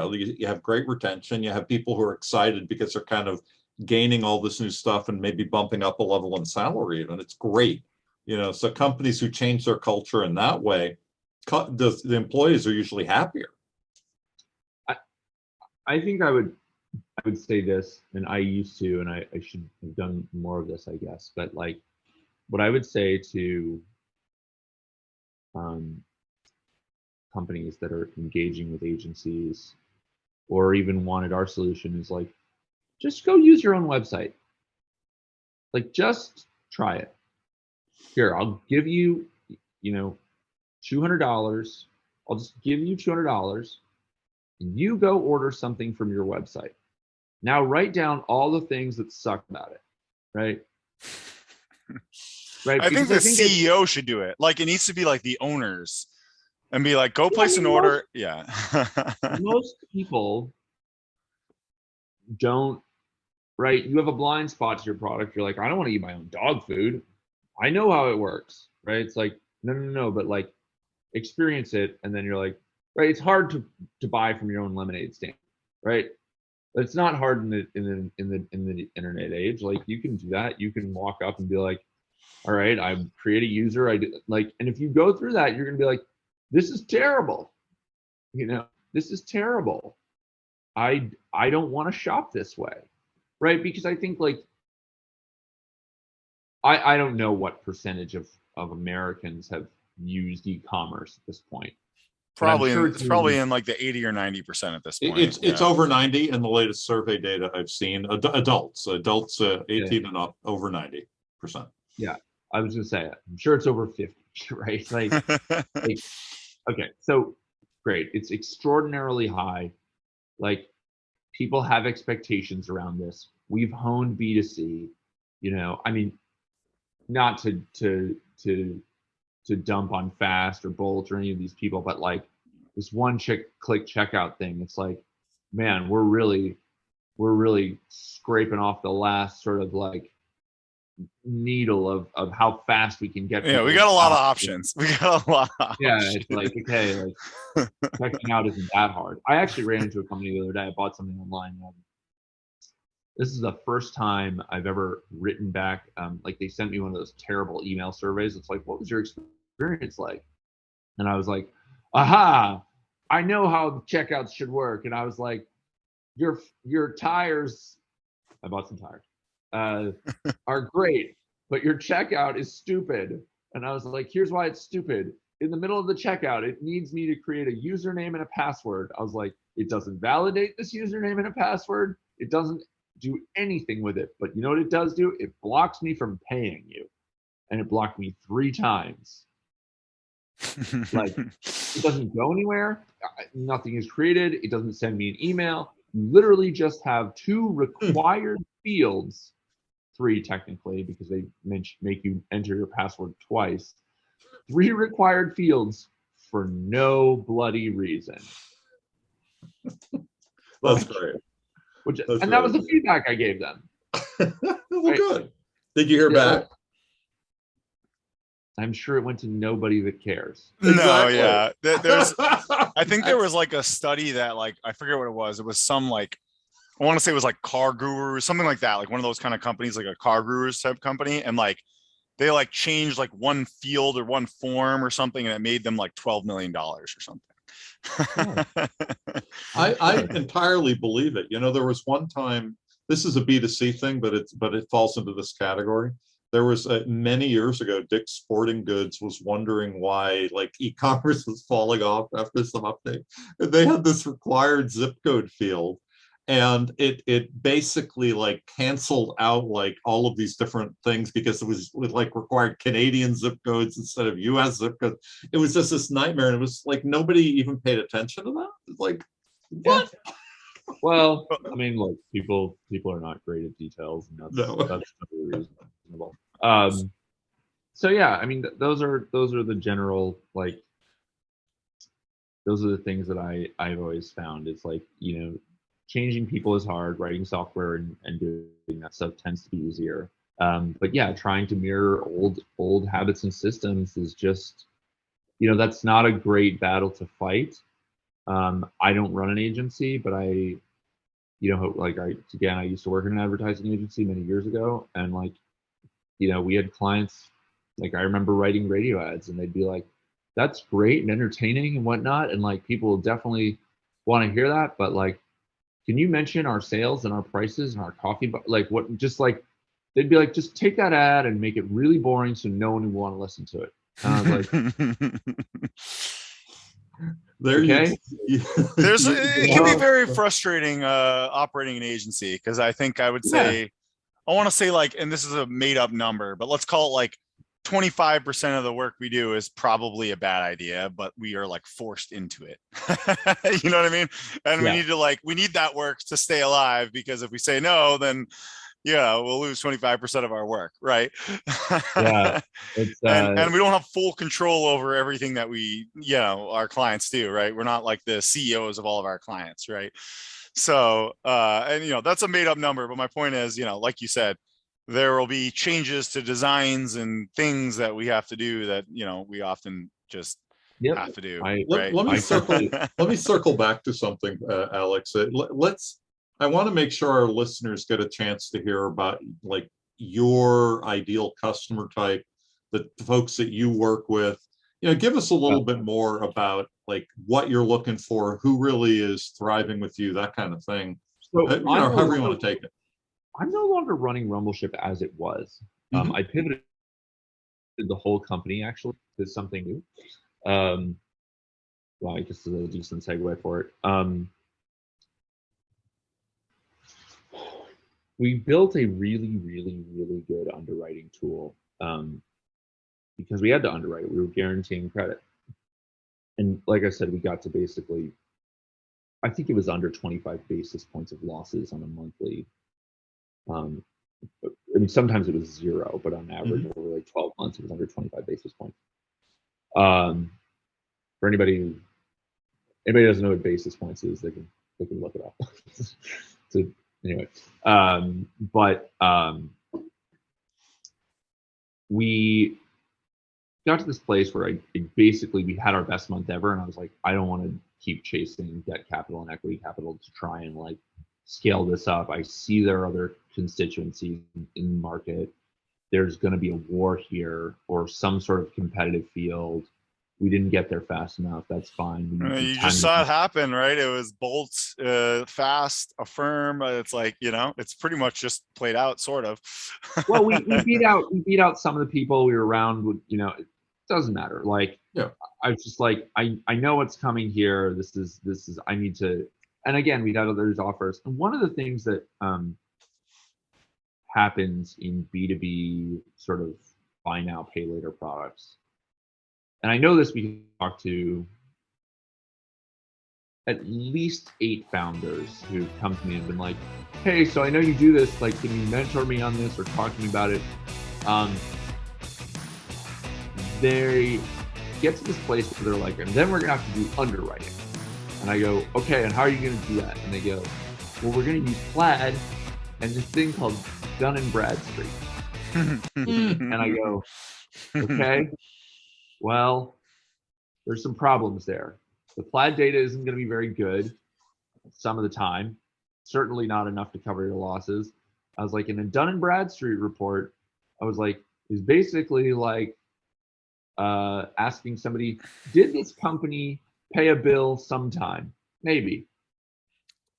have great retention. You have people who are excited because they're kind of gaining all this new stuff and maybe bumping up a level in salary, and it's great. So companies who change their culture in that way, the employees are usually happier. I think I would say this, and I used to, and I should have done more of this, I guess. But what I would say to companies that are engaging with agencies or even wanted our solution is like, just go use your own website. Like, just try it. Here, I'll give you, $200. I'll just give you $200 and you go order something from your website. Now write down all the things that suck about it, right? Right. I think the CEO should do it. Like, it needs to be like the owners and be like, go place an order. Yeah. Most people don't, right? You have a blind spot to your product. You're like, I don't want to eat my own dog food. I know how it works, right? It's like, no, but like experience it. And then you're like, right. It's hard to buy from your own lemonade stand, right? It's not hard in the internet age. Like, you can do that. You can walk up and be like, all right, I create a user. I do, like, and if you go through that, you're gonna be like, this is terrible. This is terrible. I don't want to shop this way, right? Because I think like I don't know what percentage of Americans have used e-commerce at this point. Probably it's probably in like the 80 or 90% at this point. It's over 90 in the latest survey data I've seen. Adults 18 and up, over 90%. Yeah, I was gonna say it. I'm sure it's over 50, right? Like, okay, so great. It's extraordinarily high. Like, people have expectations around this. We've honed B2C. I mean, not to dump on Fast or Bolt or any of these people, but like this click checkout thing, it's like, man, we're really scraping off the last sort of like needle of how fast we can get. Yeah, we got a lot of options. Yeah, it's like, okay, like checking out isn't that hard. I actually ran into a company the other day. I bought something online. This is the first time I've ever written back. Like, they sent me one of those terrible email surveys. It's like, what was your experience like? And I was like, aha, I know how the checkouts should work. And I was like, your tires, I bought some tires, are great, but your checkout is stupid. And I was like, here's why it's stupid. In the middle of the checkout, it needs me to create a username and a password. I was like, it doesn't validate this username and a password. It doesn't do anything with it. But you know what it does do? It blocks me from paying you. And it blocked me 3 times. Like, it doesn't go anywhere. Nothing is created. It doesn't send me an email. You literally just have 2 required fields, 3 technically, because they make you enter your password twice. 3 required fields for no bloody reason. That's great. That was the feedback I gave them. Well, good. Did you hear back? I'm sure it went to nobody that cares. No, yeah. I think there was like a study that, like, I forget what it was. It was some, like, I want to say it was like Car Guru, something like that, like one of those kind of companies, like a Car Gurus type company, and like they like changed like one field or one form or something, and it made them like $12 million or something. I entirely believe it. There was one time, this is a B2C thing, but it falls into this category. There was many years ago, Dick's Sporting Goods was wondering why like e-commerce was falling off after some update. And they had this required zip code field, and it basically like canceled out like all of these different things because it was like required Canadian zip codes instead of US zip codes. It was just this nightmare, and it was like nobody even paid attention to that. It's like, what? Yeah. Well, I mean, look, people are not great at details, and that's totally reasonable. So yeah, I mean, those are the general, like, those are the things that I've always found. It's like, changing people is hard. Writing software and doing that stuff tends to be easier. But yeah, trying to mirror old habits and systems is just, that's not a great battle to fight. I don't run an agency, but I used to work in an advertising agency many years ago, and like, we had clients, like, I remember writing radio ads, and they'd be like, that's great and entertaining and whatnot, and like, people definitely want to hear that, but like, can you mention our sales and our prices and our coffee, like, what, just like, they'd be like, just take that ad and make it really boring so no one would want to listen to it. And I was like, There Okay. It can be very frustrating operating an agency, because I think I would say, I want to say like, and this is a made up number, but let's call it like 25% of the work we do is probably a bad idea, but we are like forced into it. You know what I mean? And we need to we need that work to stay alive, because if we say no, then yeah, we'll lose 25% of our work, right? Yeah. It's and we don't have full control over everything that our clients do, right? We're not like the CEOs of all of our clients, right? So and that's a made up number, but my point is, like you said, there will be changes to designs and things that we have to do that we often just have to do. Let me circle back to something, Alex. I want to make sure our listeners get a chance to hear about like your ideal customer type, the folks that you work with. Give us a little bit more about like what you're looking for, who really is thriving with you, that kind of thing. So however you want to take it. I'm no longer running Rumbleship as it was. I pivoted the whole company actually to something new. Well, I guess this is a decent segue for it. We built a really, really, really good underwriting tool because we had to underwrite. We were guaranteeing credit. And like I said, we got to basically, I think it was under 25 basis points of losses on a monthly. I mean, sometimes it was 0, but on average, over like 12 months, it was under 25 basis points. For anybody doesn't know what basis points is, they can look it up. So anyway, we got to this place where we had our best month ever, and I was like, I don't want to keep chasing debt capital and equity capital to try and like scale this up. I see there are other constituencies in the market. There's going to be a war here or some sort of competitive field. We didn't get there fast enough. That's fine. You just saw it happen, right? It was Bolt, Fast, Affirm. It's like, it's pretty much just played out, sort of. Well, we beat out some of the people we were around. It doesn't matter. Like, I was just like, I know what's coming here. This is. I need to. And again, we got others offers. And one of the things that happens in B2B sort of buy now, pay later products. And I know this because we talked to at least 8 founders who come to me and been like, hey, so I know you do this, like, can you mentor me on this or talk to me about it? They get to this place where they're like, and then we're gonna have to do underwriting. And I go, okay, and how are you gonna do that? And they go, well, we're gonna use Plaid and this thing called Dun & Bradstreet. And I go, okay. Well, there's some problems there. The Plaid data isn't going to be very good some of the time, certainly not enough to cover your losses. I was like, in a Dun & Bradstreet report, I was like, is basically like asking somebody, did this company pay a bill sometime? Maybe.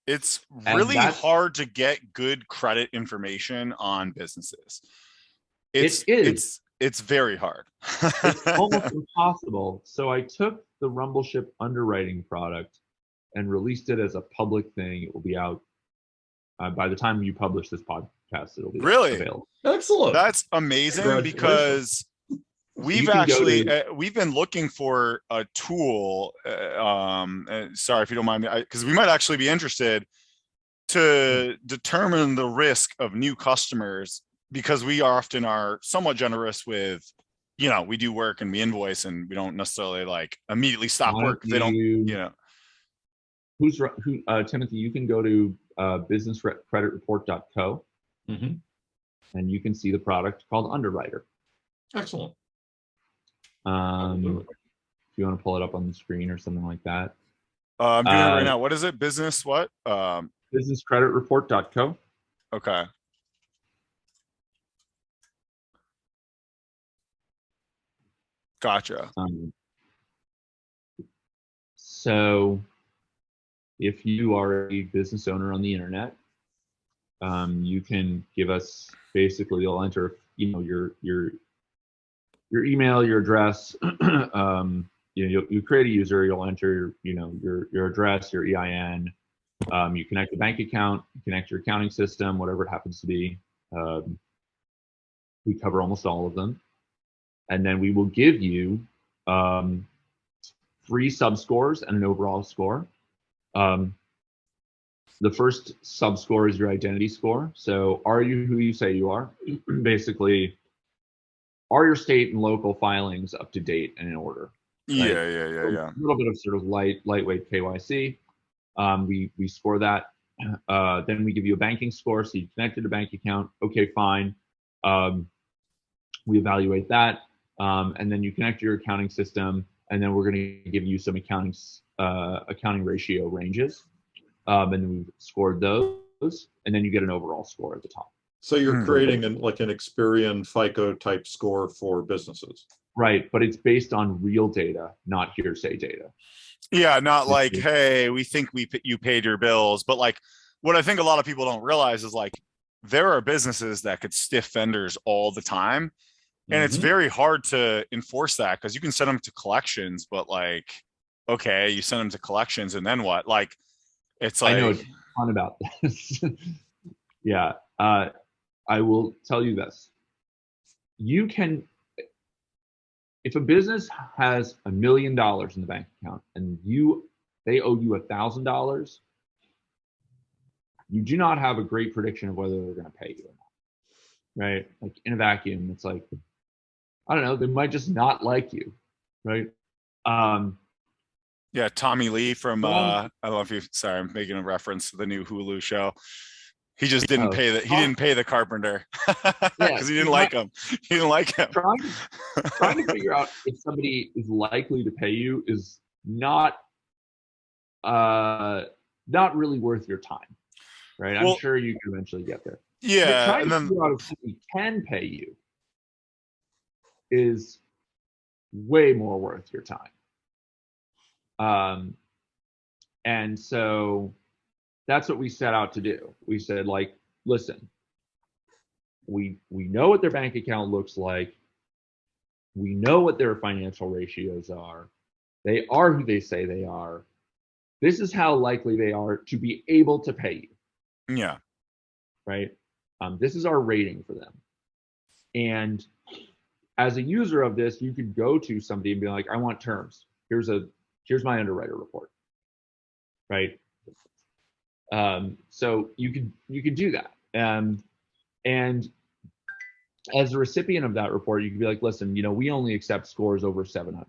It's really hard to get good credit information on businesses. It's very hard. It's almost impossible. So I took the Rumbleship underwriting product and released it as a public thing. It will be out by the time you publish this podcast. It'll be available. Excellent. That's amazing, because we've been looking for a tool. Sorry if you don't mind me, because we might actually be interested to determine the risk of new customers, because we often are somewhat generous with, we do work and we invoice, and we don't necessarily like immediately stop work if they don't, Timothy, you can go to businesscreditreport.co and you can see the product called Underwriter. Excellent. If you want to pull it up on the screen or something like that. I'm doing it right now. What is it? Business what? Businesscreditreport.co. Okay. Gotcha. So if you are a business owner on the internet, you can give us, basically you'll enter, your email, your address, you create a user, you'll enter, your address, your EIN, you connect a bank account, you connect your accounting system, whatever it happens to be. We cover almost all of them. And then we will give you 3 sub-scores and an overall score. The first sub-score is your identity score. So are you who you say you are? Basically, are your state and local filings up to date and in order? Right? Yeah. A little bit of sort of lightweight KYC. We score that. Then we give you a banking score. So you connected a bank account. Okay, fine. We evaluate that. And then you connect your accounting system. And then we're going to give you some accounting ratio ranges. And then we've scored those. And then you get an overall score at the top. So you're creating an Experian FICO type score for businesses. Right, but it's based on real data, not hearsay data. Yeah, not like, hey, we think you paid your bills, but like what I think a lot of people don't realize is like there are businesses that could stiff vendors all the time, and it's very hard to enforce that because you can send them to collections, but like, okay, you send them to collections, and then what? Like, it's like, I know a ton about this. Yeah, I will tell you this: you can. If a business has $1 million in the bank account and they owe you $1,000, you do not have a great prediction of whether they're going to pay you or not, right? Like in a vacuum, it's like, I don't know, they might just not like you, right? Yeah, Tommy Lee from I don't know if you, sorry, I'm making a reference to the new Hulu show. He just didn't pay he didn't pay the carpenter because he didn't like him. He didn't like him. Trying to figure out if somebody is likely to pay you is not really worth your time, right? I'm sure you can eventually get there. Yeah, trying to figure out if somebody can pay you is way more worth your time. And so that's what we set out to do. We said, like, listen, we know what their bank account looks like. We know what their financial ratios are. They are who they say they are. This is how likely they are to be able to pay you. Yeah. Right? This is our rating for them. And as a user of this, you could go to somebody and be like, I want terms. Here's my underwriter report. Right? So you could do that. And as a recipient of that report, you could be like, listen, we only accept scores over 700.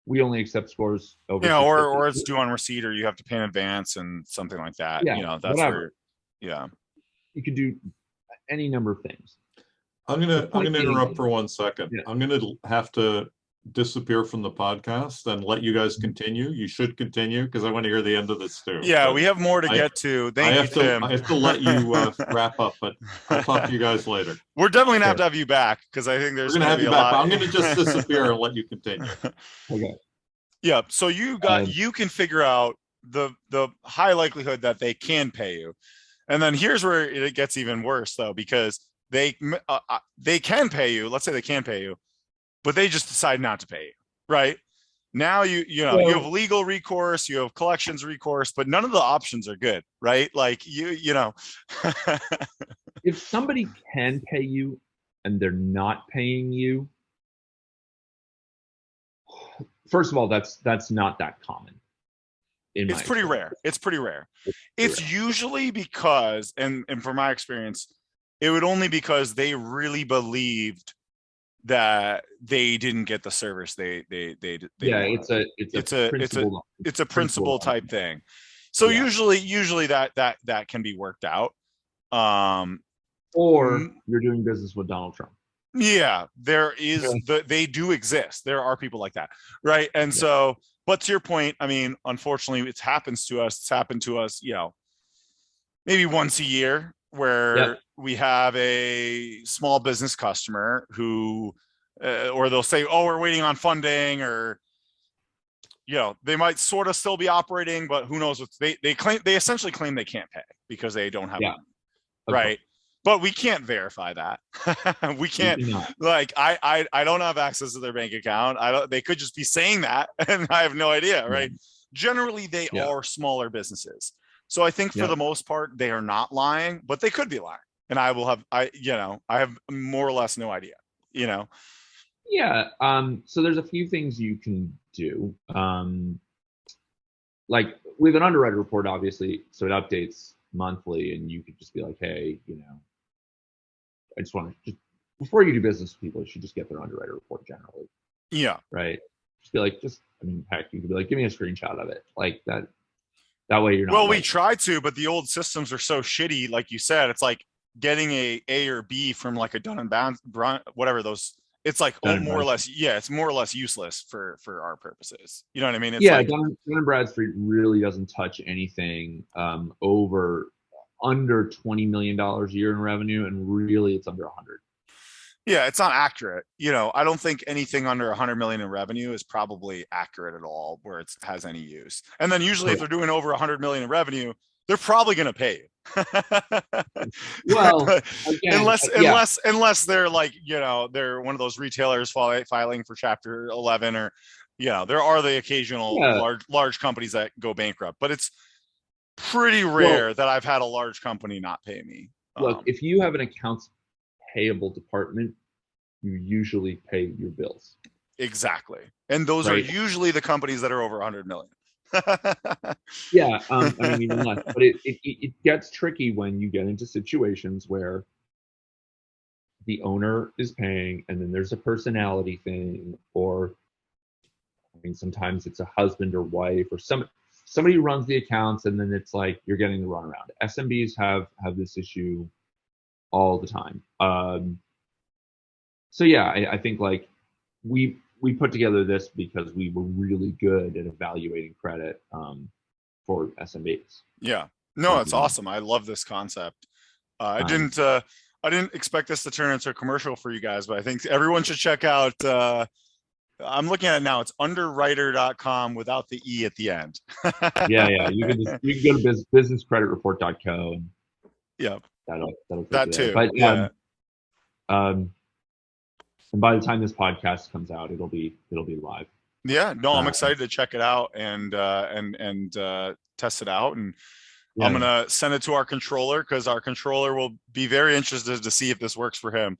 We only accept scores over. Yeah, or it's due on receipt, or you have to pay in advance and something like that. Yeah, that's whatever. Yeah. You could do any number of things. I'm gonna interrupt for 1 second. Yeah. I'm gonna have to disappear from the podcast and let you guys continue. You should continue because I want to hear the end of this too. Yeah, we have more to get to. Thank you, Tim. I have to let you wrap up, but I'll talk to you guys later. We're definitely gonna have to have you back because I think there's gonna have you back. I'm gonna just disappear and let you continue. Okay. Yeah. So you can figure out the high likelihood that they can pay you, and then here's where it gets even worse though, because they can pay you. Let's say they can pay you, but they just decide not to pay you, right? Now you have legal recourse, you have collections recourse, but none of the options are good, right? Like if somebody can pay you and they're not paying you, first of all, that's not that common. It's pretty rare. It's usually because, and from my experience, it would only because they really believed that they didn't get the service they wanted. It's a principle type thing. So usually that can be worked out. Or you're doing business with Donald Trump. Yeah, there is they do exist. There are people like that, right? And so, but to your point, I mean, unfortunately, it happens to us. It's happened to us, maybe once a year, where we have a small business customer who, or they'll say, "Oh, we're waiting on funding," or they might sort of still be operating, but who knows? They essentially claim they can't pay because they don't have money, right? but we can't verify that. We can't, like, I don't have access to their bank account. They could just be saying that and I have no idea, right? Generally, they are smaller businesses. So I think for the most part, they are not lying, but they could be lying. And I have more or less no idea, Yeah. So there's a few things you can do. Like with an underwriter report, obviously, so it updates monthly, and you could just be like, hey, I just want to, just before you do business with people, you should just get their underwriter report generally. Yeah. Right. Just be like, heck, you could be like, give me a screenshot of it. Like that way you're not. Well, we try to, but the old systems are so shitty. Like you said, it's like getting a or B from like a Dun and Brown, whatever those. It's like more or less, it's more or less useless for our purposes. You know what I mean? It's like, Dun and Bradstreet really doesn't touch anything under $20 million a year in revenue, and really it's under 100. Yeah, it's not accurate. I don't think anything under 100 million in revenue is probably accurate at all where it has any use. And then usually if they're doing over 100 million in revenue, they're probably going to pay you. Well, again, unless they're like, they're one of those retailers filing for Chapter 11, or, there are the occasional large companies that go bankrupt, but it's pretty rare that I've had a large company not pay me. Look, if you have an accounts payable department, you usually pay your bills. Exactly. And those are usually the companies that are over 100 million. Even less. But it gets tricky when you get into situations where the owner is paying and then there's a personality thing, or sometimes it's a husband or wife or somebody who runs the accounts, and then it's like you're getting the runaround. SMBs have this issue all the time. I think like we put together this because we were really good at evaluating credit for SMBs. Yeah, no, it's awesome. I love this concept. I didn't expect this to turn into a commercial for you guys, but I think everyone should check out. I'm looking at it now. It's underwriter.com without the E at the end. You can go to businesscreditreport.co. And that'll that too. But and by the time this podcast comes out, it'll be live. Yeah, no, I'm excited to check it out and test it out, and I'm gonna send it to our controller, because our controller will be very interested to see if this works for him.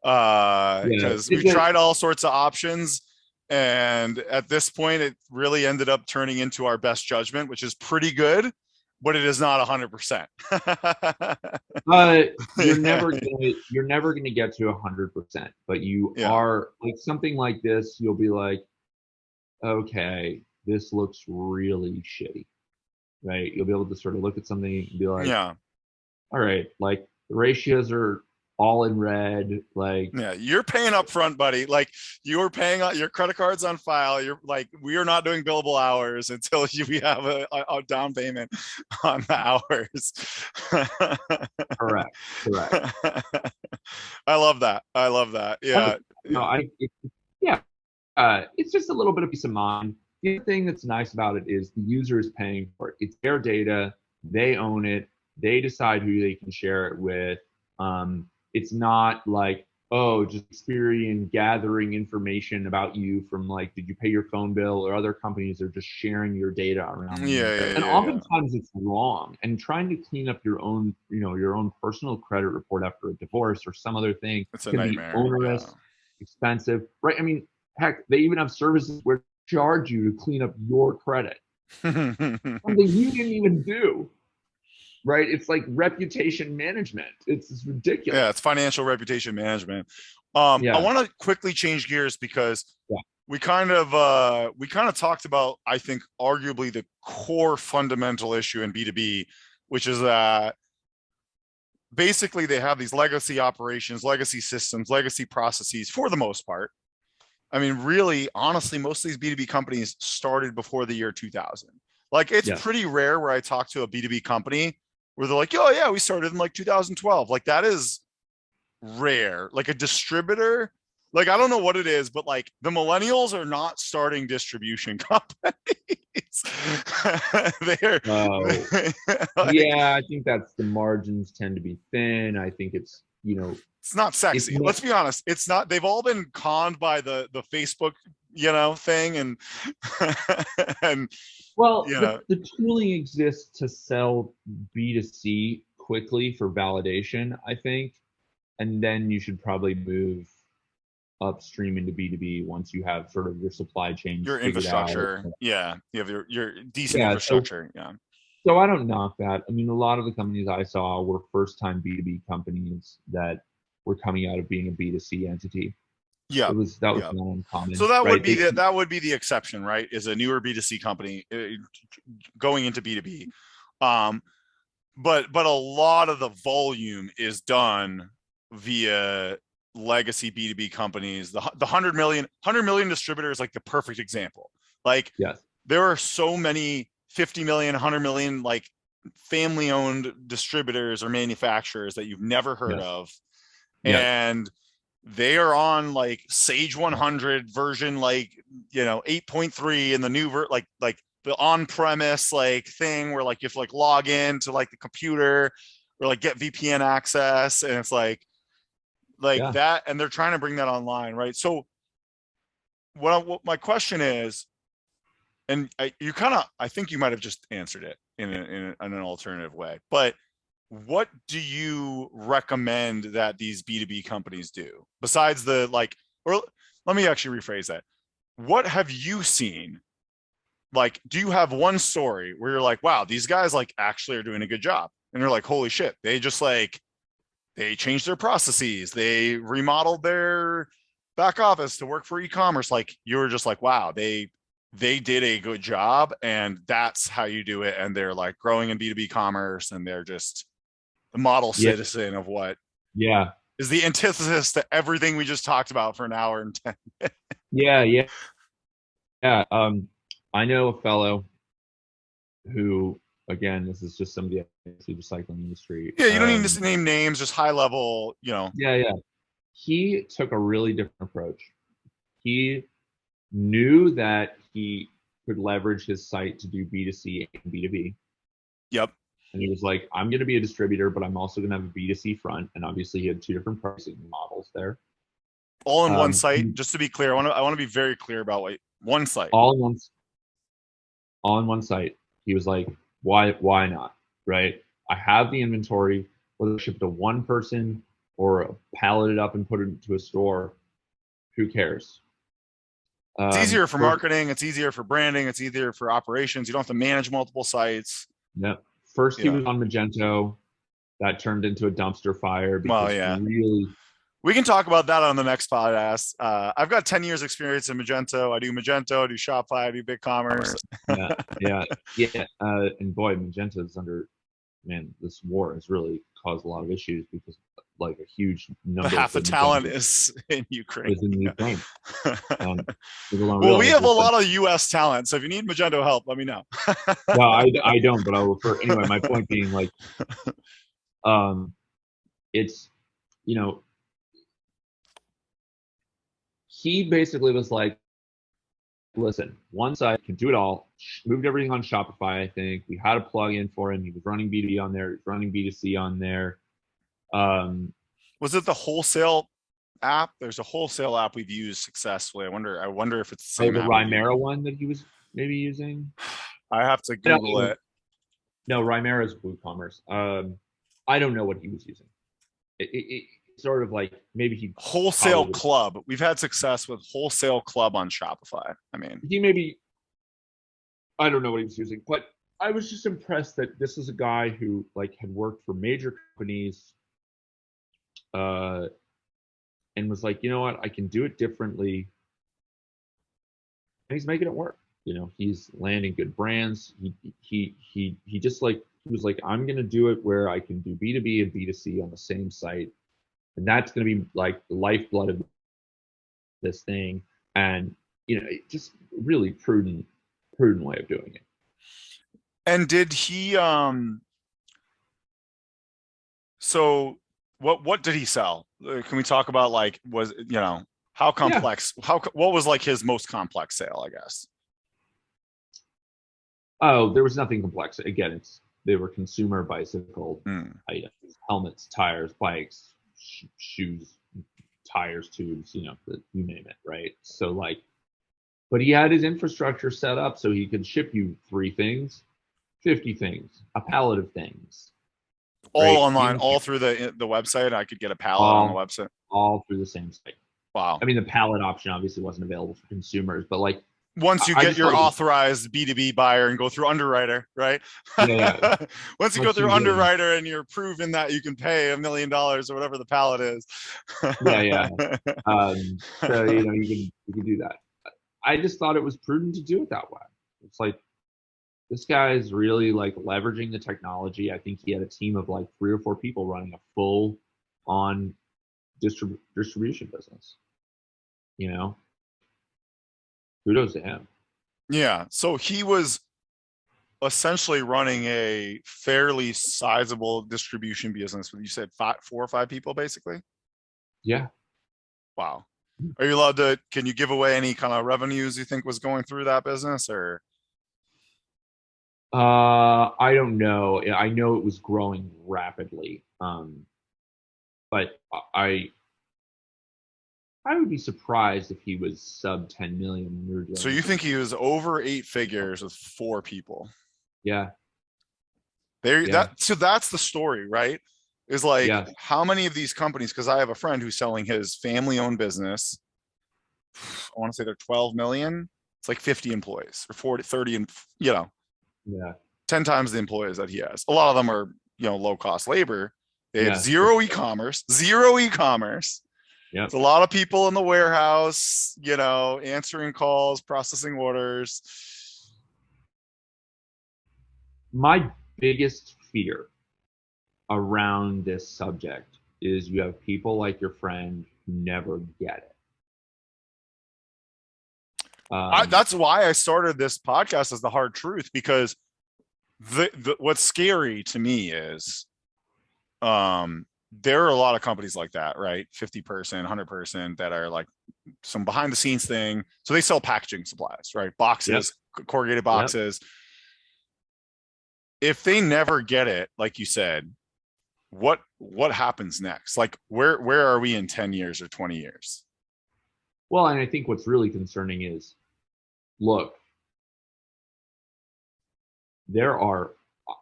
Because we've tried all sorts of options, and at this point, it really ended up turning into our best judgment, which is pretty good, but it is not 100%. You're never gonna get to 100%, but you are, like, something like this, you'll be like, okay, this looks really shitty, right? You'll be able to sort of look at something and be like, all right, like the ratios are all in red, like, you're paying up front, buddy. Like, you're paying your credit cards on file. You're like, we are not doing billable hours until we have a down payment on the hours. Correct. I love that. It's just a little bit of peace of mind. The thing that's nice about it is the user is paying for it. It's their data. They own it. They decide who they can share it with. It's not like, just Experian gathering information about you from, like, did you pay your phone bill, or other companies are just sharing your data around. Oftentimes it's wrong. And trying to clean up your own, your own personal credit report after a divorce or some other thing can be onerous, expensive, right? I mean, heck, they even have services where they charge you to clean up your credit. Something you didn't even do. Right? It's like reputation management. It's ridiculous. Yeah, it's financial reputation management. I want to quickly change gears, because we kind of talked about, I think, arguably the core fundamental issue in B2B, which is that basically they have these legacy operations, legacy systems, legacy processes for the most part. I mean, really, honestly, most of these B2B companies started before the year 2000. Like, it's pretty rare where I talk to a B2B company where they're like, oh yeah, we started in like 2012. Like, that is rare. Like, a distributor, like, I don't know what it is, but like the millennials are not starting distribution companies. They're like, Yeah, I think that's the margins tend to be thin. I think it's, it's not it's sexy. not, Let's be honest. It's not. They've all been conned by the Facebook, thing, and and well, you know, the tooling exists to sell B2C quickly for validation, I think. And then you should probably move upstream into B2B once you have sort of your supply chain your figured out. infrastructure. Yeah, you have your decent Yeah, infrastructure. Yeah. so I don't knock that. I mean, a lot of the companies I saw were first-time B2B companies that were coming out of being a B2C entity. Yeah. That was Yeah. not uncommon. So that right? would be that would be the exception, right? Is a newer B2C company going into B2B. But a lot of the volume is done via legacy B2B companies. The 100 million distributor is like the perfect example. Like, yes, there are so many 50 million, 100 million, like family owned distributors or manufacturers that you've never heard of. And they are on like Sage 100 version, like, 8.3, and the new like the on-premise like thing where like you have to like log in to like the computer or like get VPN access, and it's like that, and they're trying to bring that online, right? So what my question is, and I think you might have just answered it in an alternative way, but what do you recommend that these B2B companies do besides the or let me actually rephrase that. What have you seen? Like, do you have one story where you're like, wow, these guys like actually are doing a good job? And you're like, holy shit, they just they changed their processes. They remodeled their back office to work for e-commerce. Like, you were just like, wow, they did a good job, and that's how you do it. And they're like growing in B2B commerce, and they're just the model citizen of what is the antithesis to everything we just talked about for an hour and 10 minutes. Yeah. I know a fellow who, again, this is just somebody in the recycling industry. Yeah, you don't need to name names, just high level, Yeah. He took a really different approach. He knew that he could leverage his site to do B2C and B2B. Yep. And he was like, I'm going to be a distributor, but I'm also going to have a B2C front. And obviously he had two different pricing models there. All in one site, just to be clear. I want to be very clear about one site. All in one site. He was like, why not? Right? I have the inventory, whether ship to one person or pallet it up and put it into a store. Who cares? It's easier for marketing. It's easier for branding. It's easier for operations. You don't have to manage multiple sites. Yep. First, he was on Magento. That turned into a dumpster fire. Really, we can talk about that on the next podcast. I've got 10 years experience in Magento. I do Magento, I do Shopify, I do BigCommerce. And boy, Magento is under, this war has really caused a lot of issues because like a huge number half the talent is in Ukraine. Well, we have a lot of US talent, so if you need Magento help, let me know. No, I don't, but I'll refer anyway. My point being, like, it's, he basically was like, listen, one site can do it all. Moved everything on Shopify. I think we had a plugin for him. He was running B2B on there. He was running B2C on there. Was it the wholesale app? There's a wholesale app we've used successfully. I wonder if it's the same. The Rymera one that he was maybe using. I have to Google it. No, Rymera is WooCommerce. I don't know what he was using. It sort of like maybe he Wholesale Club. We've had success with Wholesale Club on Shopify. I mean, I don't know what he was using, but I was just impressed that this is a guy who had worked for major companies, and was like, you know what, I can do it differently. And he's making it work. He's landing good brands. He was like, I'm gonna do it where I can do B2B and B2C on the same site. And that's going to be like the lifeblood of this thing. And, just really prudent way of doing it. And did he, so what did he sell? Can we talk about How complex? What was like his most complex sale, I guess? Oh, there was nothing complex. Again, they were consumer bicycle items: helmets, tires, bikes, shoes, tires, tubes. You name it, right? So like, but he had his infrastructure set up so he could ship you 3 things, 50 things, a pallet of things. All right? online, all through the website. I could get a pallet on the website. All through the same site. Wow. I mean, the pallet option obviously wasn't available for consumers, but like, once you get your authorized B2B buyer and go through underwriter, right? Yeah. Once you go through underwriter and you're proven that you can pay $1 million or whatever the pallet is. Yeah. So you can do that. I just thought it was prudent to do it that way. It's like, this guy is really like leveraging the technology. I think he had a team of like 3 or 4 people running a full on distribution business. Kudos to him. Yeah. So he was essentially running a fairly sizable distribution business with, you said 4 or 5 people basically? Yeah. Wow. Are you allowed to, can you give away any kind of revenues you think was going through that business, or? I don't know. I know it was growing rapidly. But I would be surprised if he was sub 10 million. So you think he was over 8 figures with 4 people? Yeah. So that's the story, right? Is like, how many of these companies, because I have a friend who's selling his family-owned business. I want to say they're 12 million. It's like 50 employees or 40, 30, and 10 times the employees that he has. A lot of them are, low-cost labor. They have zero e-commerce. Yeah. It's a lot of people in the warehouse, answering calls, processing orders. My biggest fear around this subject is you have people like your friend who never get it. That's why I started this podcast as the Hard Truth, because what's scary to me is there are a lot of companies like that, right? 50 person, 100 person that are like some behind the scenes thing. So they sell packaging supplies, right? Boxes, corrugated boxes. If they never get it, like you said, what happens next? Like where are we in 10 years or 20 years? Well, and I think what's really concerning is, look,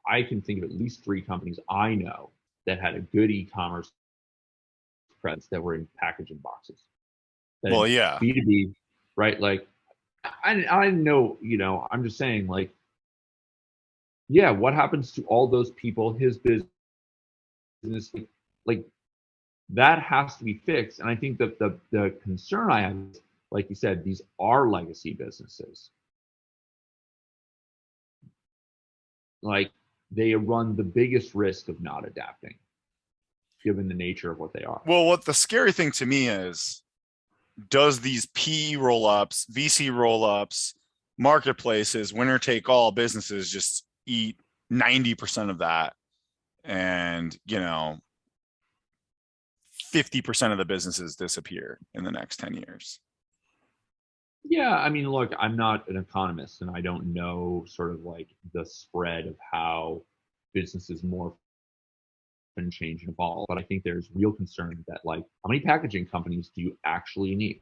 I can think of at least 3 companies I know that had a good e-commerce presence that were in packaging boxes. Well, yeah. B2B, right? Like, I know, I'm just saying, like, yeah, what happens to all those people, his business, like, that has to be fixed. And I think that the concern I have is, like you said, these are legacy businesses. Like, they run the biggest risk of not adapting, given the nature of what they are. Well, what the scary thing to me is, does these PE roll-ups, VC roll-ups, marketplaces, winner take all businesses just eat 90% of that, and 50% of the businesses disappear in the next 10 years? Yeah, I mean, look, I'm not an economist, and I don't know sort of like the spread of how businesses morph and change and evolve. But I think there's real concern that, like, how many packaging companies do you actually need?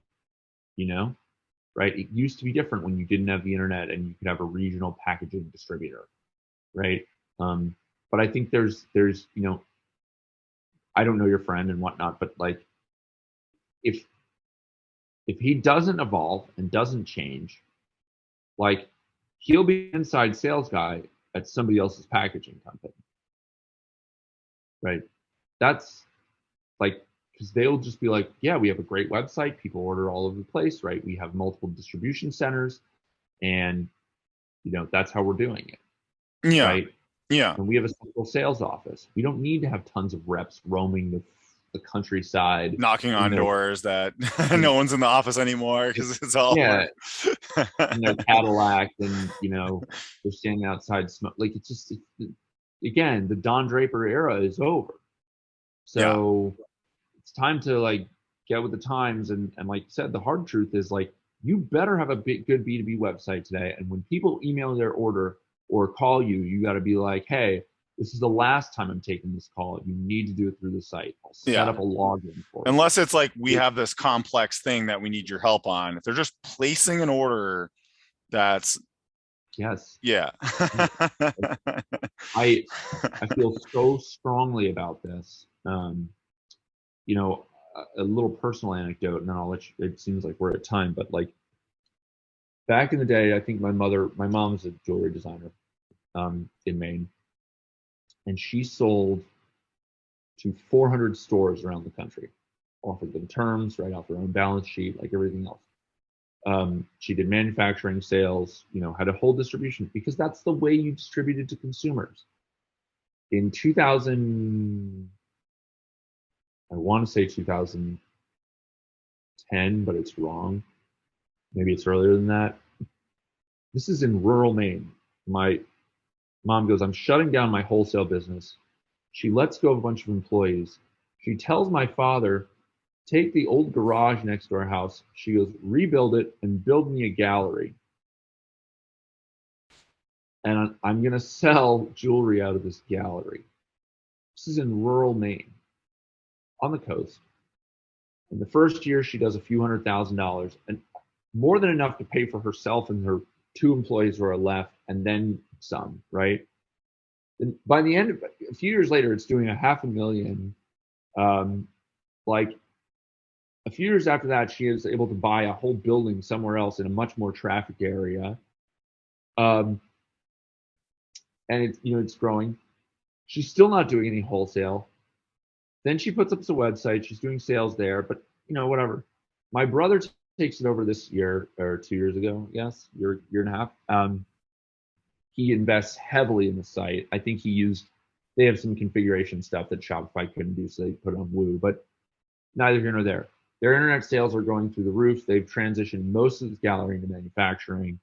Right? It used to be different when you didn't have the internet and you could have a regional packaging distributor, right? But I think there's I don't know your friend and whatnot, but like, if he doesn't evolve and doesn't change, like, he'll be an inside sales guy at somebody else's packaging company, right? That's like, because they'll just be like, yeah, we have a great website, people order all over the place, right? We have multiple distribution centers, and that's how we're doing it. Yeah. Right? Yeah. And we have a central sales office. We don't need to have tons of reps roaming the countryside, knocking on doors that no one's in the office anymore because it's all in their Cadillac, and they're standing outside smoke. Like, again, the Don Draper era is over. So it's time to, like, get with the times. And like you said, the hard truth is like, you better have a good B2B website today. And when people email their order or call you, you got to be like, hey, this is the last time I'm taking this call. You need to do it through the site. I'll set up a login for you. Unless it's like we have this complex thing that we need your help on. If they're just placing an order, that's yes. Yeah. I feel so strongly about this. You know, a little personal anecdote, and then I'll let you, it seems like we're at time, but like back in the day, I think my mom's a jewelry designer in Maine, and she sold to 400 stores around the country, offered them terms right off her own balance sheet, like everything else. She did manufacturing, sales, you know, had a whole distribution, because that's the way you distributed to consumers. In 2000, I want to say 2010, but it's wrong. Maybe it's earlier than that. This is in rural Maine. My mom goes, I'm shutting down my wholesale business. She lets go of a bunch of employees. She tells my father, take the old garage next to our house. She goes, rebuild it and build me a gallery. And I'm going to sell jewelry out of this gallery. This is in rural Maine, on the coast. In the first year, she does a few $100,000, and more than enough to pay for herself and her 2 employees who are left, and then some, right? And by the end of a few years later, it's doing $500,000. Like a few years after that, she is able to buy a whole building somewhere else in a much more trafficked area. And it's, you know, it's growing. She's still not doing any wholesale. Then she puts up a website. She's doing sales there, but you know, whatever. My brother takes it over this year, or 2 years ago, yes, year and a half. He invests heavily in the site. I think they have some configuration stuff that Shopify couldn't do, so they put it on Woo, but neither here nor there. Their internet sales are going through the roof. They've transitioned most of the gallery into manufacturing,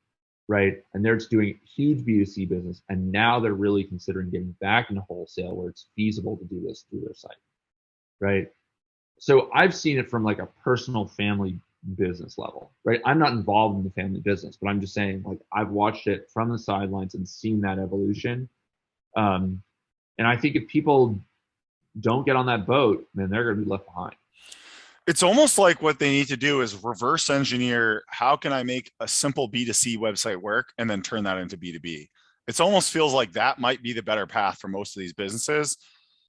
right? And they're just doing huge B2C business. And now they're really considering getting back into wholesale where it's feasible to do this through their site, right? So I've seen it from like a personal family business level, right? I'm not involved in the family business, but I'm just saying, like, I've watched it from the sidelines and seen that evolution. And I think if people don't get on that boat, then they're going to be left behind. It's almost like what they need to do is reverse engineer, how can I make a simple B2C website work, and then turn that into B2B. It almost feels like that might be the better path for most of these businesses.